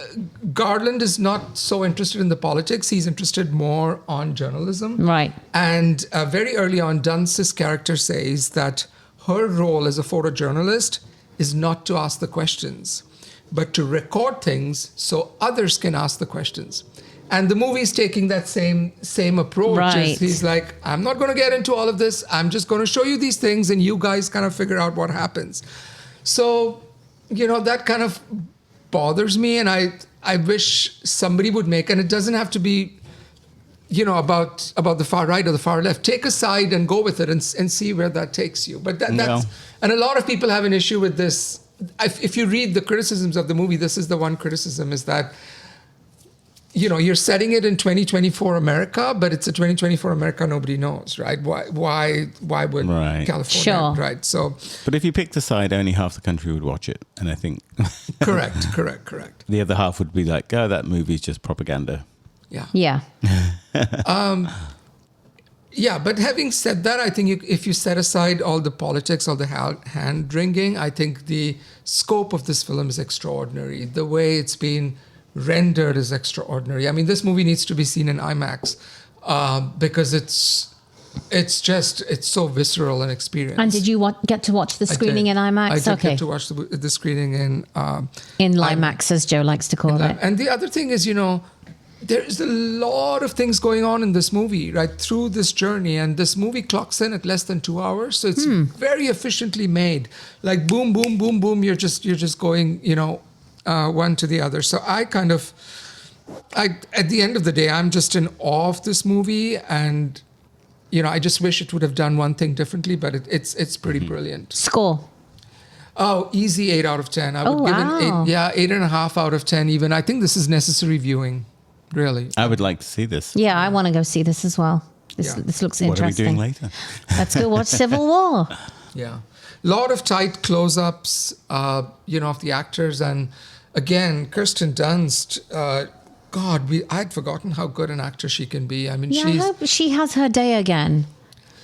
[SPEAKER 3] Garland is not so interested in the politics. He's interested more on journalism.
[SPEAKER 2] Right.
[SPEAKER 3] And very early on, Dunst's character says that her role as a photojournalist is not to ask the questions, but to record things so others can ask the questions. And the movie's taking that same approach.
[SPEAKER 2] Right.
[SPEAKER 3] He's like, I'm not going to get into all of this. I'm just going to show you these things, and you guys kind of figure out what happens. So, that kind of bothers me, and I wish somebody would make, and it doesn't have to be, about the far right or the far left. Take a side and go with it and see where that takes you. But that's, and a lot of people have an issue with this. If you read the criticisms of the movie, this is the one criticism, is that, you're setting it in 2024 America, but it's a 2024 America nobody knows, right? Why would California,
[SPEAKER 2] Sure.
[SPEAKER 3] right? So,
[SPEAKER 1] but if you picked a side, only half the country would watch it, and I think
[SPEAKER 3] correct.
[SPEAKER 1] the other half would be like, "Oh, that movie's just propaganda."
[SPEAKER 3] Yeah.
[SPEAKER 2] Yeah.
[SPEAKER 3] Yeah, but having said that, I think if you set aside all the politics, all the hand-wringing, I think the scope of this film is extraordinary. The way it's been rendered is extraordinary. I mean, this movie needs to be seen in IMAX because it's so visceral an experience.
[SPEAKER 2] And did you get to watch the screening in IMAX?
[SPEAKER 3] I did get to watch the screening in
[SPEAKER 2] IMAX, as Joe likes to call it.
[SPEAKER 3] And the other thing is, there's a lot of things going on in this movie, right, through this journey. And this movie clocks in at less than 2 hours. So it's very efficiently made. Like boom, boom, boom, boom. You're just going, one to the other. So at the end of the day, I'm just in awe of this movie. And, I just wish it would have done one thing differently, but it's pretty brilliant.
[SPEAKER 2] Score.
[SPEAKER 3] Oh, easy 8 out of 10. I would give it 8.5 out of 10 even. I think this is necessary viewing. Really.
[SPEAKER 1] I would like to see this.
[SPEAKER 2] Yeah, I want to go see this as well. This looks interesting.
[SPEAKER 1] What are we doing later?
[SPEAKER 2] Let's go watch Civil War.
[SPEAKER 3] Yeah. Lot of tight close-ups, of the actors. And again, Kirsten Dunst, I'd forgotten how good an actor she can be. I mean,
[SPEAKER 2] I hope she has her day again.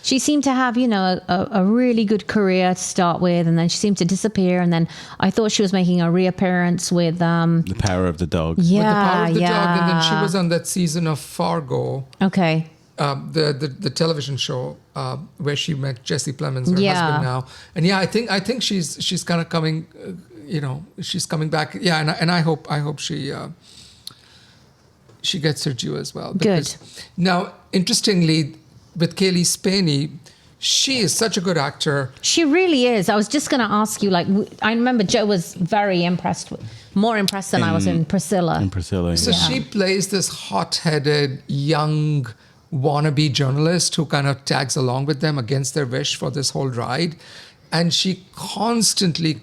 [SPEAKER 2] She seemed to have, a really good career to start with, and then she seemed to disappear. And then I thought she was making a reappearance with
[SPEAKER 1] The Power of the Dog.
[SPEAKER 2] Yeah,
[SPEAKER 3] with The Power of the
[SPEAKER 2] yeah.
[SPEAKER 3] Dog, and then she was on that season of Fargo.
[SPEAKER 2] Okay.
[SPEAKER 3] The television show where she met Jesse Plemons, her husband now. And I think she's kind of coming, she's coming back. Yeah, and I hope she gets her due as well.
[SPEAKER 2] Good.
[SPEAKER 3] Now, interestingly, with Kaylee Spaney, she is such a good actor.
[SPEAKER 2] She really is. I was just going to ask you, I remember Joe was very more impressed than I was in Priscilla.
[SPEAKER 3] So she plays this hot-headed, young, wannabe journalist who kind of tags along with them against their wish for this whole ride. And she constantly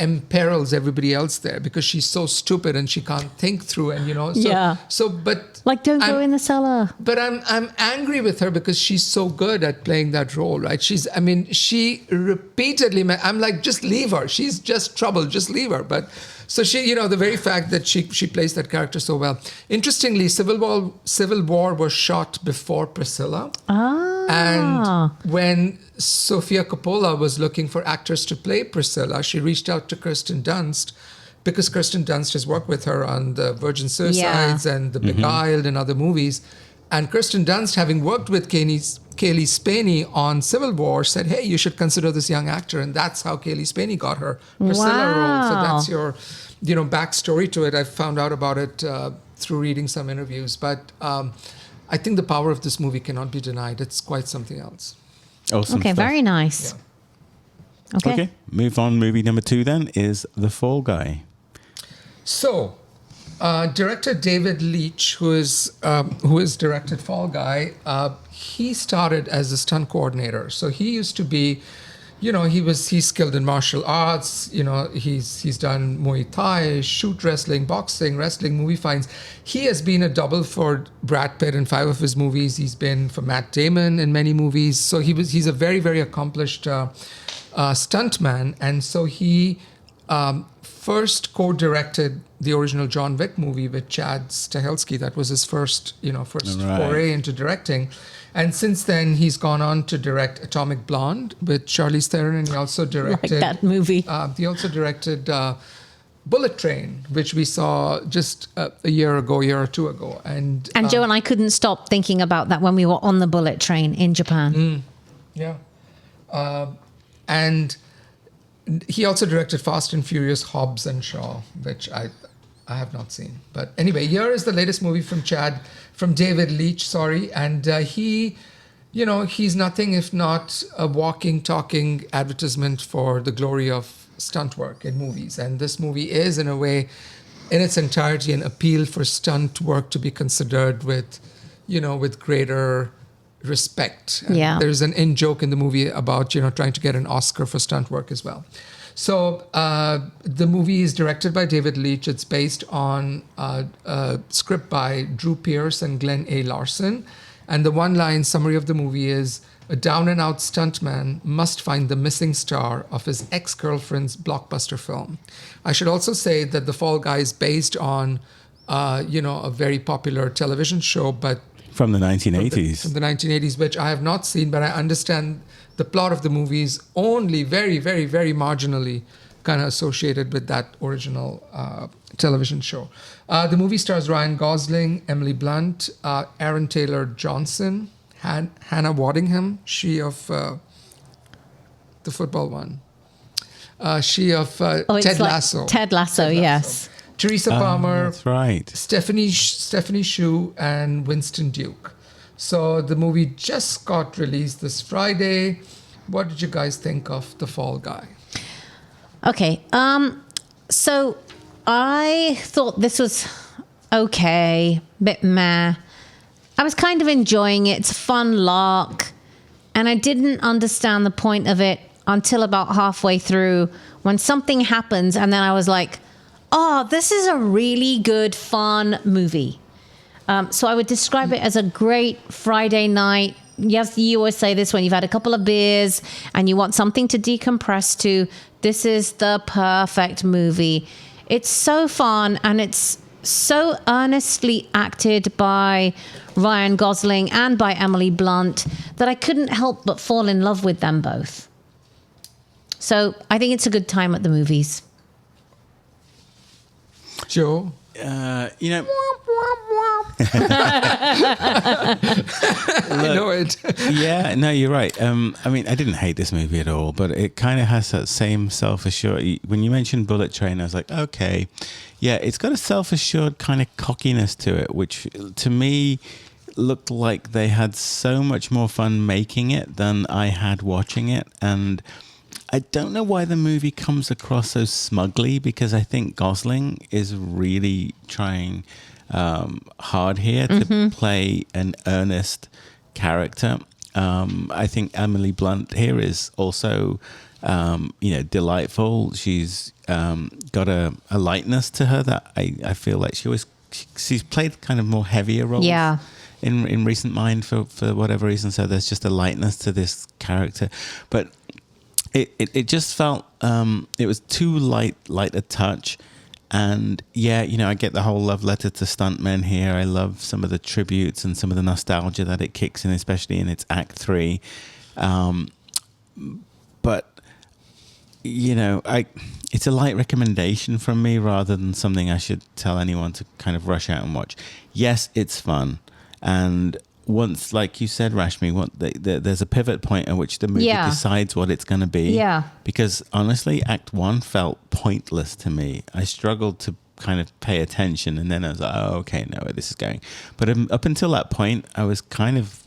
[SPEAKER 3] imperils everybody else there because she's so stupid and she can't think through, and
[SPEAKER 2] don't go in the cellar.
[SPEAKER 3] But I'm angry with her because she's so good at playing that role, right? She repeatedly, I'm like, just leave her. She's just trouble. Just leave her. But so she, the very fact that she plays that character so well. Interestingly, Civil War was shot before Priscilla. And when Sofia Coppola was looking for actors to play Priscilla, she reached out to Kirsten Dunst because Kirsten Dunst has worked with her on the Virgin Suicides and The Beguiled and other movies. And Kirsten Dunst, having worked with Kaylee Spaney on Civil War, said, hey, you should consider this young actor. And that's how Kaylee Spaney got her Priscilla role. So that's your, backstory to it. I found out about it through reading some interviews. But I think the power of this movie cannot be denied. It's quite something else.
[SPEAKER 1] Awesome
[SPEAKER 2] Okay,
[SPEAKER 1] stuff.
[SPEAKER 2] very nice.
[SPEAKER 1] Yeah. Okay, move on. Movie number 2 then is The Fall Guy.
[SPEAKER 3] So, director David Leitch, who has directed Fall Guy, he started as a stunt coordinator. So he used to be, he's skilled in martial arts. He's done Muay Thai, shoot wrestling, boxing, wrestling, movie finds. He has been a double for Brad Pitt in 5 of his movies. He's been for Matt Damon in many movies. So he's a very, very accomplished stuntman, and so he first co-directed the original John Wick movie with Chad Stahelski. That was his first
[SPEAKER 1] Right.
[SPEAKER 3] foray into directing. And since then, he's gone on to direct Atomic Blonde with Charlize Theron, and he also directed
[SPEAKER 2] that movie.
[SPEAKER 3] He also directed Bullet Train, which we saw just a year or two ago. And
[SPEAKER 2] Joe and I couldn't stop thinking about that when we were on the bullet train in Japan.
[SPEAKER 3] yeah, and he also directed Fast and Furious, Hobbs and Shaw, which I have not seen. But anyway, here is the latest movie from David Leitch, and he, he's nothing if not a walking, talking advertisement for the glory of stunt work in movies. And this movie is, in a way, in its entirety, an appeal for stunt work to be considered with greater respect. And
[SPEAKER 2] Yeah.
[SPEAKER 3] there's an in-joke in the movie about, trying to get an Oscar for stunt work as well. So the movie is directed by David Leitch. It's based on a script by Drew Pearce and Glenn A. Larson. And the one-line summary of the movie is, a down-and-out stuntman must find the missing star of his ex-girlfriend's blockbuster film. I should also say that The Fall Guy is based on, a very popular television show, but
[SPEAKER 1] From the 1980s.
[SPEAKER 3] from the 1980s, which I have not seen, but I understand the plot of the movie is only very, very, very marginally kind of associated with that original television show. The movie stars Ryan Gosling, Emily Blunt, Aaron Taylor Johnson, Hannah Waddingham, she of the football one. She of Ted Lasso.
[SPEAKER 2] Ted Lasso, yes.
[SPEAKER 3] Teresa Palmer,
[SPEAKER 1] That's right.
[SPEAKER 3] Stephanie Shu, and Winston Duke. So the movie just got released this Friday. What did you guys think of The Fall Guy?
[SPEAKER 2] Okay. So I thought this was okay, bit meh. I was kind of enjoying it. It's a fun lark. And I didn't understand the point of it until about halfway through when something happens. And then I was like, oh, this is a really good, fun movie. So I would describe it as a great Friday night. Yes, you always say this when you've had a couple of beers and you want something to decompress to. This is the perfect movie. It's so fun and it's so earnestly acted by Ryan Gosling and by Emily Blunt that I couldn't help but fall in love with them both. So I think it's a good time at the movies.
[SPEAKER 3] Joe? I know it.
[SPEAKER 1] Yeah, no, you're right. I mean, I didn't hate this movie at all, but it kind of has that same self-assured. When you mentioned Bullet Train, I was like, okay, yeah, it's got a self-assured kind of cockiness to it, which to me looked like they had so much more fun making it than I had watching it. And I don't know why the movie comes across so smugly, because I think Gosling is really trying hard here to play an earnest character. I think Emily Blunt here is also, delightful. She's got a lightness to her that I feel like she's played kind of more heavier roles.
[SPEAKER 2] Yeah.
[SPEAKER 1] In recent mind for whatever reason. So there's just a lightness to this character, but it just felt it was too light a touch. And yeah, I get the whole love letter to stuntmen here. I love some of the tributes and some of the nostalgia that it kicks in, especially in its Act 3. But it's a light recommendation from me rather than something I should tell anyone to kind of rush out and watch. Yes, it's fun. And once, like you said, Rashmi, there's a pivot point at which the movie decides what it's going to be.
[SPEAKER 2] Yeah.
[SPEAKER 1] Because honestly, Act 1 felt pointless to me. I struggled to kind of pay attention, and then I was like, oh, okay, know where this is going. But up until that point, I was kind of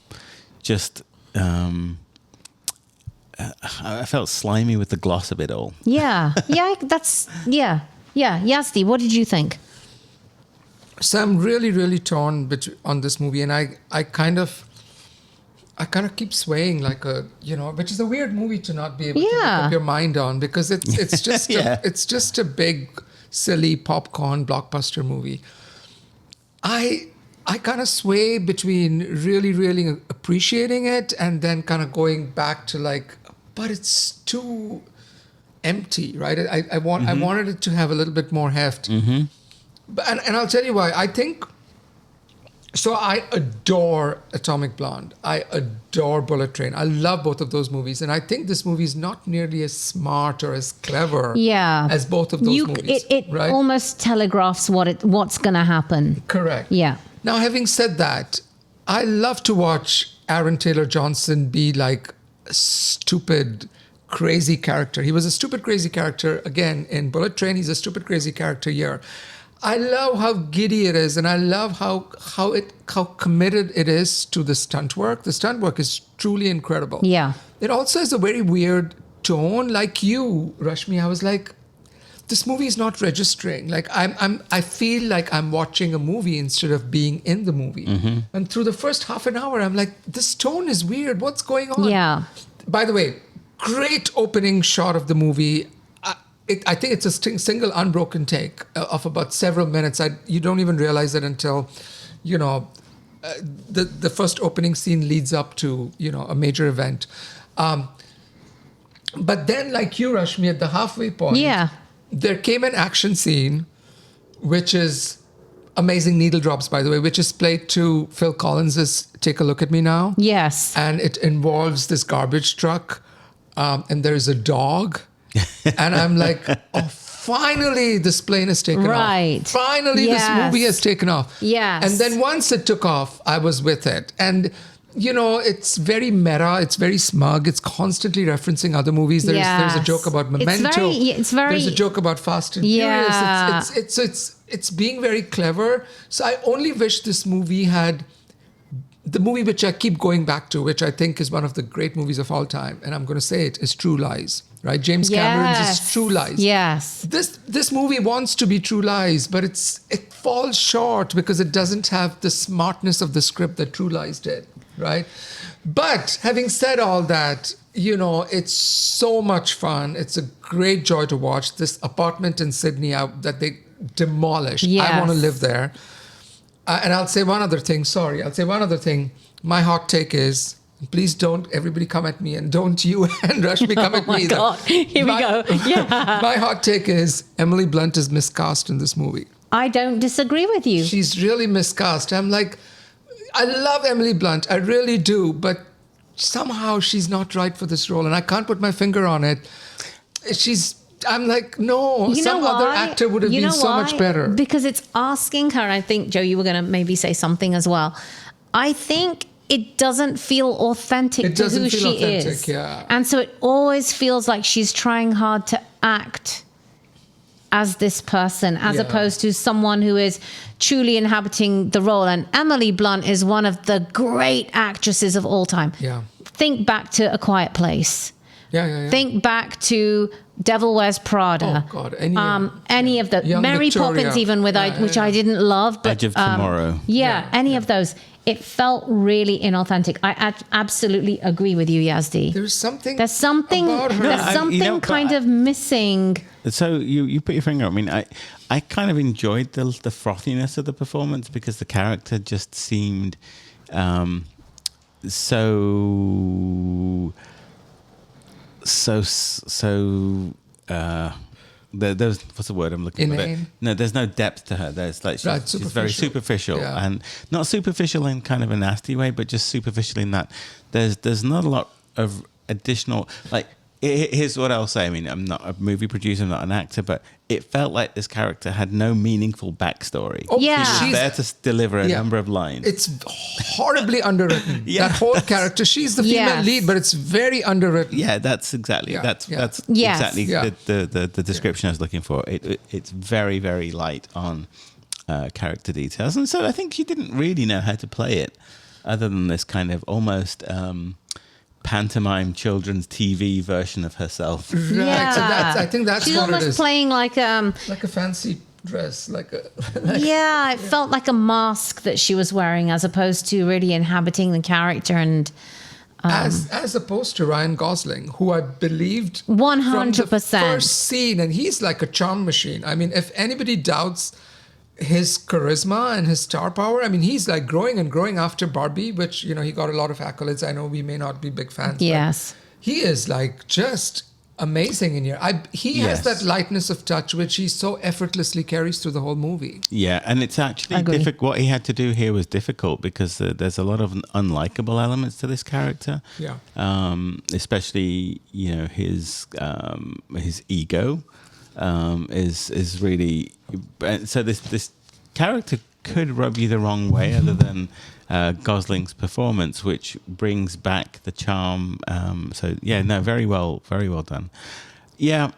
[SPEAKER 1] just... I felt slimy with the gloss of it all.
[SPEAKER 2] Yeah. Yazdi, what did you think?
[SPEAKER 3] So I'm really, really torn on this movie, and I kind of keep swaying like which is a weird movie to not be able to make up your mind on, because it's just it's just a big, silly popcorn blockbuster movie. I kind of sway between really, really appreciating it and then kind of going back to like but it's too empty, right? I wanted it to have a little bit more heft. But, and I'll tell you why. I think, so I adore Atomic Blonde. I adore Bullet Train. I love both of those movies. And I think this movie is not nearly as smart or as clever as both of those movies.
[SPEAKER 2] It
[SPEAKER 3] right?
[SPEAKER 2] almost telegraphs what's going to happen.
[SPEAKER 3] Correct.
[SPEAKER 2] Yeah.
[SPEAKER 3] Now, having said that, I love to watch Aaron Taylor Johnson be like a stupid, crazy character. He was a stupid, crazy character again in Bullet Train. He's a stupid, crazy character here. I love how giddy it is, and I love how committed it is to the stunt work. The stunt work is truly incredible.
[SPEAKER 2] Yeah.
[SPEAKER 3] It also has a very weird tone. Like you, Rashmi, I was like, this movie is not registering. Like I feel like I'm watching a movie instead of being in the movie. And through the first half an hour, I'm like, this tone is weird. What's going on?
[SPEAKER 2] Yeah.
[SPEAKER 3] By the way, great opening shot of the movie. I think it's a single unbroken take of about several minutes. You don't even realize it until, the first opening scene leads up to, a major event. But then, like you, Rashmi, at the halfway point, there came an action scene, which is amazing needle drops, by the way, which is played to Phil Collins's Take a Look at Me Now.
[SPEAKER 2] Yes.
[SPEAKER 3] And it involves this garbage truck, and there's a dog. And I'm like, oh, finally this plane has taken off. Finally this movie has taken off.
[SPEAKER 2] Yes.
[SPEAKER 3] And then once it took off, I was with it. And, it's very meta. It's very smug. It's constantly referencing other movies. There's a joke about Memento.
[SPEAKER 2] It's very
[SPEAKER 3] There's a joke about Fast and Furious. It's being very clever. So I only wish this movie had the movie which I keep going back to, which I think is one of the great movies of all time, and I'm going to say it, is True Lies, right? James Cameron's is True Lies.
[SPEAKER 2] Yes.
[SPEAKER 3] This movie wants to be True Lies, but it falls short because it doesn't have the smartness of the script that True Lies did, right? But having said all that, it's so much fun. It's a great joy to watch. This apartment in Sydney that they demolished.
[SPEAKER 2] Yes.
[SPEAKER 3] I want to live there. And I'll say one other thing. My hot take is, please don't everybody come at me, and don't you and Rashmi come at me either.
[SPEAKER 2] Oh my God. Here we go. Yeah.
[SPEAKER 3] My hot take is Emily Blunt is miscast in this movie.
[SPEAKER 2] I don't disagree with you.
[SPEAKER 3] She's really miscast. I'm like, I love Emily Blunt. I really do. But somehow she's not right for this role. And I can't put my finger on it. I'm like, no, some other actor would have been so much better.
[SPEAKER 2] Because it's asking her, I think, Joe, you were going to maybe say something as well. I think it doesn't feel authentic to who she is.
[SPEAKER 3] Yeah.
[SPEAKER 2] And so it always feels like she's trying hard to act as this person, as opposed to someone who is truly inhabiting the role. And Emily Blunt is one of the great actresses of all time.
[SPEAKER 3] Yeah.
[SPEAKER 2] Think back to A Quiet Place.
[SPEAKER 3] Yeah.
[SPEAKER 2] Think back to Devil Wears Prada.
[SPEAKER 3] Oh God!
[SPEAKER 2] Any of the
[SPEAKER 3] Young
[SPEAKER 2] Mary
[SPEAKER 3] Victoria.
[SPEAKER 2] Poppins, even which I didn't love, but
[SPEAKER 1] Edge of Tomorrow.
[SPEAKER 2] Any of those. It felt really inauthentic. I absolutely agree with you, Yazdi.
[SPEAKER 3] There's something
[SPEAKER 2] about her. There's something kind of missing.
[SPEAKER 1] So you put your finger on. I mean, I kind of enjoyed the frothiness of the performance because the character just seemed so. There's what's the word I'm looking for? No, there's no depth to her. There's like she's very superficial, and not superficial in kind of a nasty way, but just superficial in that there's not a lot of additional like. Here's what I'll say. I mean, I'm not a movie producer, I'm not an actor, but it felt like this character had no meaningful backstory.
[SPEAKER 2] Oh, yeah.
[SPEAKER 1] She was there to deliver a number of lines.
[SPEAKER 3] It's horribly underwritten. That whole character, she's the female lead, but it's very underwritten.
[SPEAKER 1] Yeah, that's exactly exactly the description I was looking for. It's very, very light on character details, and so I think she didn't really know how to play it, other than this kind of almost. Pantomime children's TV version of herself.
[SPEAKER 3] Right.
[SPEAKER 2] Yeah.
[SPEAKER 3] So I think that's
[SPEAKER 2] she's
[SPEAKER 3] what it is.
[SPEAKER 2] She's almost playing like a
[SPEAKER 3] fancy dress,
[SPEAKER 2] it felt like a mask that she was wearing, as opposed to really inhabiting the character. And
[SPEAKER 3] as opposed to Ryan Gosling, who I believed
[SPEAKER 2] 100%
[SPEAKER 3] from the first scene, and he's like a charm machine. I mean, if anybody doubts his charisma and his star power, I mean, he's like growing and growing after Barbie, which, he got a lot of accolades. I know we may not be big fans.
[SPEAKER 2] Yes.
[SPEAKER 3] he is like just amazing in here. He has
[SPEAKER 1] Yes.
[SPEAKER 3] that lightness of touch which he so effortlessly carries through the whole movie.
[SPEAKER 1] Yeah, and it's actually
[SPEAKER 2] Agree.
[SPEAKER 1] difficult. What he had to do here was difficult because there's a lot of unlikable elements to this character.
[SPEAKER 3] Yeah.
[SPEAKER 1] Especially his ego is really. So this character could rub you the wrong way, other than Gosling's performance, which brings back the charm. Very well done. Yeah,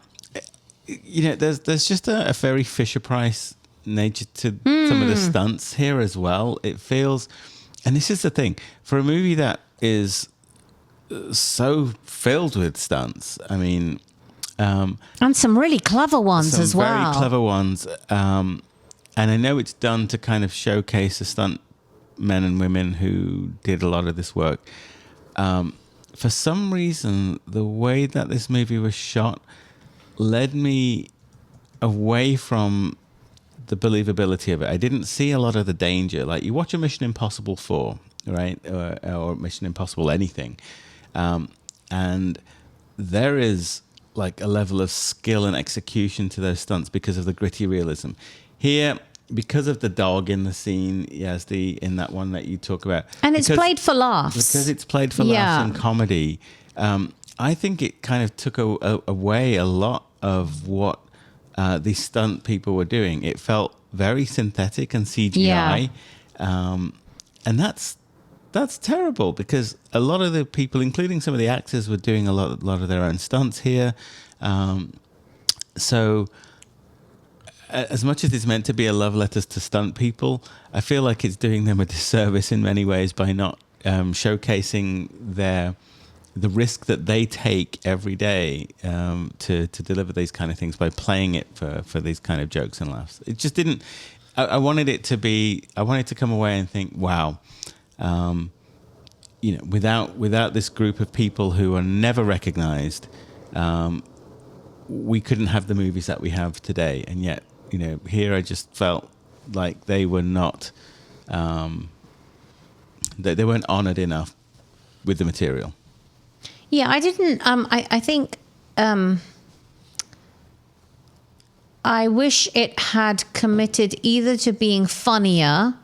[SPEAKER 1] there's just a very Fisher-Price nature to some of the stunts here as well. It feels, and this is the thing, for a movie that is so filled with stunts. I mean,
[SPEAKER 2] And some really clever ones
[SPEAKER 1] some
[SPEAKER 2] as well.
[SPEAKER 1] very clever ones. And I know it's done to kind of showcase the stunt men and women who did a lot of this work. For some reason, the way that this movie was shot led me away from the believability of it. I didn't see a lot of the danger. Like, you watch a Mission Impossible 4, right? Or Mission Impossible anything. And there is like a level of skill and execution to those stunts because of the gritty realism. Here, because of the dog in the scene, in that one that you talk about.
[SPEAKER 2] And it's played for laughs.
[SPEAKER 1] Because it's played for laughs and comedy. I think it kind of took away a lot of what these stunt people were doing. It felt very synthetic and CGI. And that's terrible, because a lot of the people, including some of the actors, were doing a lot of their own stunts here. So as much as it's meant to be a love letter to stunt people, I feel like it's doing them a disservice in many ways by not showcasing the risk that they take every day to deliver these kind of things by playing it for these kind of jokes and laughs. It just didn't. I wanted to come away and think, wow. Without this group of people who are never recognized, we couldn't have the movies that we have today. And yet, here I just felt like they were not, they weren't honored enough with the material.
[SPEAKER 2] Yeah, I didn't. I think I wish it had committed either to being funnier.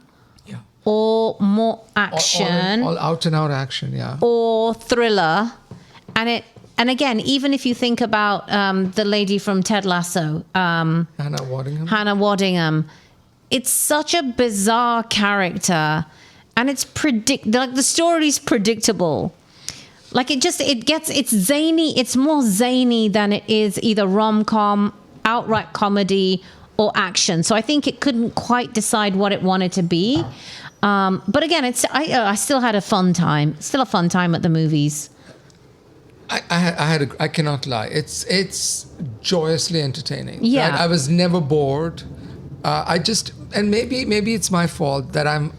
[SPEAKER 2] Or more action,
[SPEAKER 3] all out and out action, yeah,
[SPEAKER 2] or thriller, and again, even if you think about the lady from Ted Lasso,
[SPEAKER 3] Hannah Waddingham, it's such a bizarre character, and it's the story's predictable. Like it's zany. It's more zany than it is either rom-com, outright comedy, or action. So I think it couldn't quite decide what it wanted to be. But again, I still had a fun time. Still a fun time at the movies. I cannot lie. It's joyously entertaining.
[SPEAKER 2] Yeah.
[SPEAKER 3] Right? I was never bored. And maybe it's my fault that I'm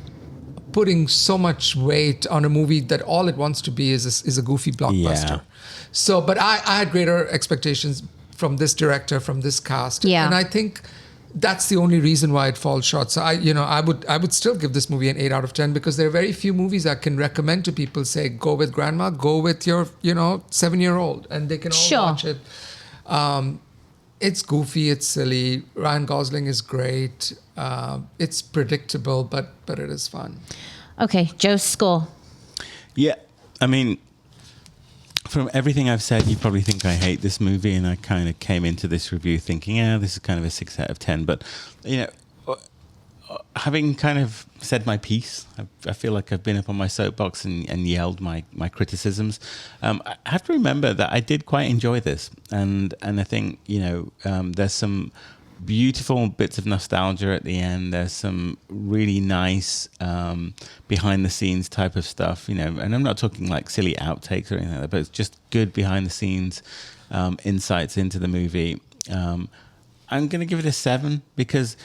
[SPEAKER 3] putting so much weight on a movie that all it wants to be is a goofy blockbuster.
[SPEAKER 1] Yeah.
[SPEAKER 3] So, but I had greater expectations from this director, from this cast.
[SPEAKER 2] Yeah.
[SPEAKER 3] And I think that's the only reason why it falls short. So I would still give this movie an 8 out of 10, because there are very few movies I can recommend to people. Say, go with grandma, go with your 7-year-old, and they can all watch it. It's goofy, it's silly. Ryan Gosling is great. It's predictable, but it is fun.
[SPEAKER 2] Okay, Joe's score.
[SPEAKER 1] Yeah, I mean, from everything I've said, you probably think I hate this movie, and I kind of came into this review thinking, this is kind of a 6 out of 10. But, having kind of said my piece, I feel like I've been up on my soapbox and yelled my criticisms. I have to remember that I did quite enjoy this, and I think there's some beautiful bits of nostalgia at the end. There's some really nice behind the scenes type of stuff, and I'm not talking like silly outtakes or anything like that, but it's just good behind the scenes insights into the movie. I'm going to give it a 7 because,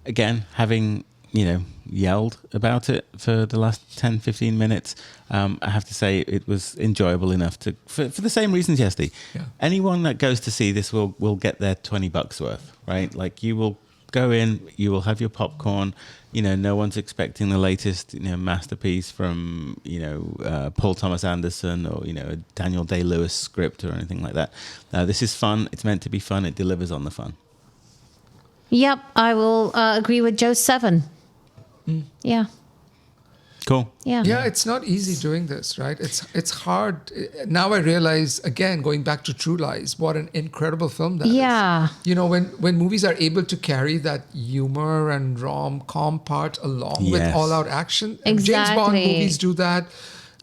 [SPEAKER 1] again, having yelled about it for the last 10-15 minutes, I have to say it was enjoyable enough for the same reasons yesterday.
[SPEAKER 3] Yeah.
[SPEAKER 1] Anyone that goes to see this will get their $20 worth, right? Like, you will go in, you will have your popcorn. You know, no one's expecting the latest, masterpiece from, Paul Thomas Anderson or, a Daniel Day-Lewis script or anything like that. This is fun. It's meant to be fun. It delivers on the fun.
[SPEAKER 2] Yep, I will agree with Joe 7. Yeah.
[SPEAKER 1] Cool.
[SPEAKER 2] Yeah.
[SPEAKER 3] Yeah, it's not easy doing this, right? It's hard. Now I realize, again, going back to True Lies, what an incredible film that is.
[SPEAKER 2] Yeah.
[SPEAKER 3] When movies are able to carry that humor and rom-com part along with
[SPEAKER 1] Yes.
[SPEAKER 3] all-out action.
[SPEAKER 2] Exactly.
[SPEAKER 3] James Bond movies do that.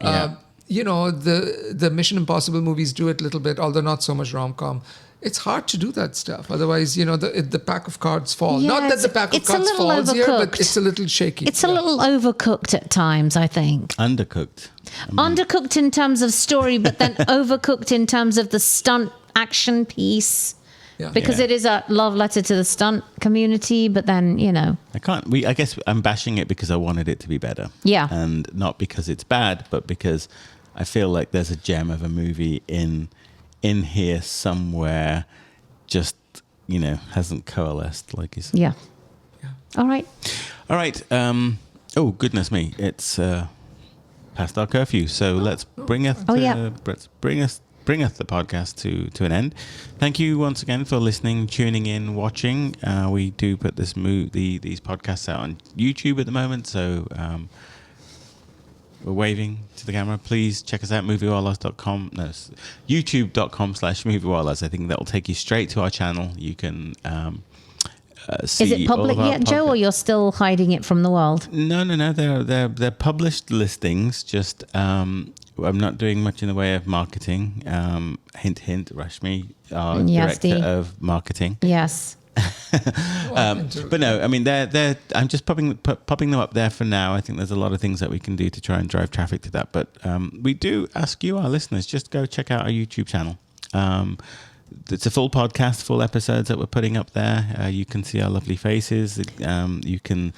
[SPEAKER 1] Yeah.
[SPEAKER 3] The Mission Impossible movies do it a little bit, although not so much rom-com. It's hard to do that stuff. Otherwise, the pack of cards fall.
[SPEAKER 2] Yeah,
[SPEAKER 3] Not that the pack of
[SPEAKER 2] it's a
[SPEAKER 3] cards
[SPEAKER 2] little
[SPEAKER 3] falls here, but
[SPEAKER 2] overcooked.
[SPEAKER 3] it's a little shaky.
[SPEAKER 2] It's a little overcooked at times, I think.
[SPEAKER 1] Undercooked.
[SPEAKER 2] Undercooked in terms of story, but then overcooked in terms of the stunt action piece.
[SPEAKER 3] Yeah.
[SPEAKER 2] Because
[SPEAKER 1] Yeah.
[SPEAKER 2] it is a love letter to the stunt community, but then,
[SPEAKER 1] I guess I'm bashing it because I wanted it to be better.
[SPEAKER 2] Yeah.
[SPEAKER 1] And not because it's bad, but because I feel like there's a gem of a movie in here somewhere, just, hasn't coalesced, like you said.
[SPEAKER 2] yeah. All right.
[SPEAKER 1] All right. Oh, goodness me. It's past our curfew. So let's bring us the podcast to an end. Thank you once again for listening, tuning in, watching. We do put these podcasts out on YouTube at the moment, so we're waving to the camera. Please check us out, moviewallas.com. No, youtube.com/moviewallas. I think that will take you straight to our channel. You can see
[SPEAKER 2] Is it public
[SPEAKER 1] all of our
[SPEAKER 2] yet, Joe, or you're still hiding it from the world?
[SPEAKER 1] No. They're published listings. Just I'm not doing much in the way of marketing. Hint, hint. Rashmi, our director of marketing.
[SPEAKER 2] Yes.
[SPEAKER 1] But no, I mean they're. I'm just popping them up there for now. I think there's a lot of things that we can do to try and drive traffic to that. But we do ask you, our listeners, just go check out our YouTube channel. It's a full podcast, full episodes that we're putting up there. You can see our lovely faces. You can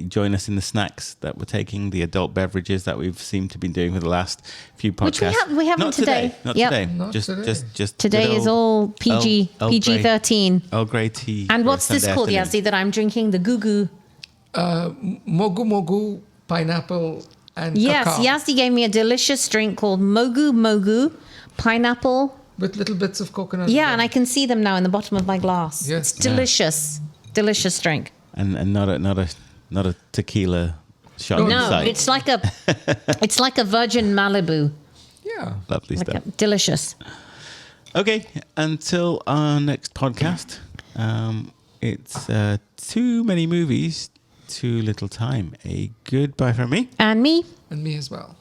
[SPEAKER 1] join us in the snacks that we're taking, the adult beverages that we've seemed to be doing for the last few podcasts.
[SPEAKER 2] Which we haven't
[SPEAKER 1] Not
[SPEAKER 2] today.
[SPEAKER 1] Not
[SPEAKER 2] Yep.
[SPEAKER 1] today.
[SPEAKER 3] Not today.
[SPEAKER 1] Just
[SPEAKER 2] Today
[SPEAKER 1] good
[SPEAKER 2] is
[SPEAKER 1] old
[SPEAKER 2] all PG,
[SPEAKER 1] Earl Grey.
[SPEAKER 2] PG-13.
[SPEAKER 1] Earl Grey tea.
[SPEAKER 2] And
[SPEAKER 1] for a
[SPEAKER 2] what's this
[SPEAKER 1] Sunday
[SPEAKER 2] called,
[SPEAKER 1] afternoon.
[SPEAKER 2] Yazdi, that I'm drinking? The Gugu.
[SPEAKER 3] Mogu Mogu, pineapple, and
[SPEAKER 2] Yes,
[SPEAKER 3] cacao.
[SPEAKER 2] Yazdi gave me a delicious drink called Mogu Mogu, pineapple.
[SPEAKER 3] With little bits of coconut.
[SPEAKER 2] Yeah, and I can see them now in the bottom of my glass.
[SPEAKER 3] Yes.
[SPEAKER 2] It's delicious. Delicious drink.
[SPEAKER 1] And not a tequila shot. in
[SPEAKER 2] No,
[SPEAKER 1] sight.
[SPEAKER 2] it's like a virgin Malibu.
[SPEAKER 3] Yeah.
[SPEAKER 1] Lovely stuff.
[SPEAKER 2] Delicious.
[SPEAKER 1] Okay, until our next podcast, it's too many movies, too little time. A goodbye from me.
[SPEAKER 2] And me.
[SPEAKER 3] And me as well.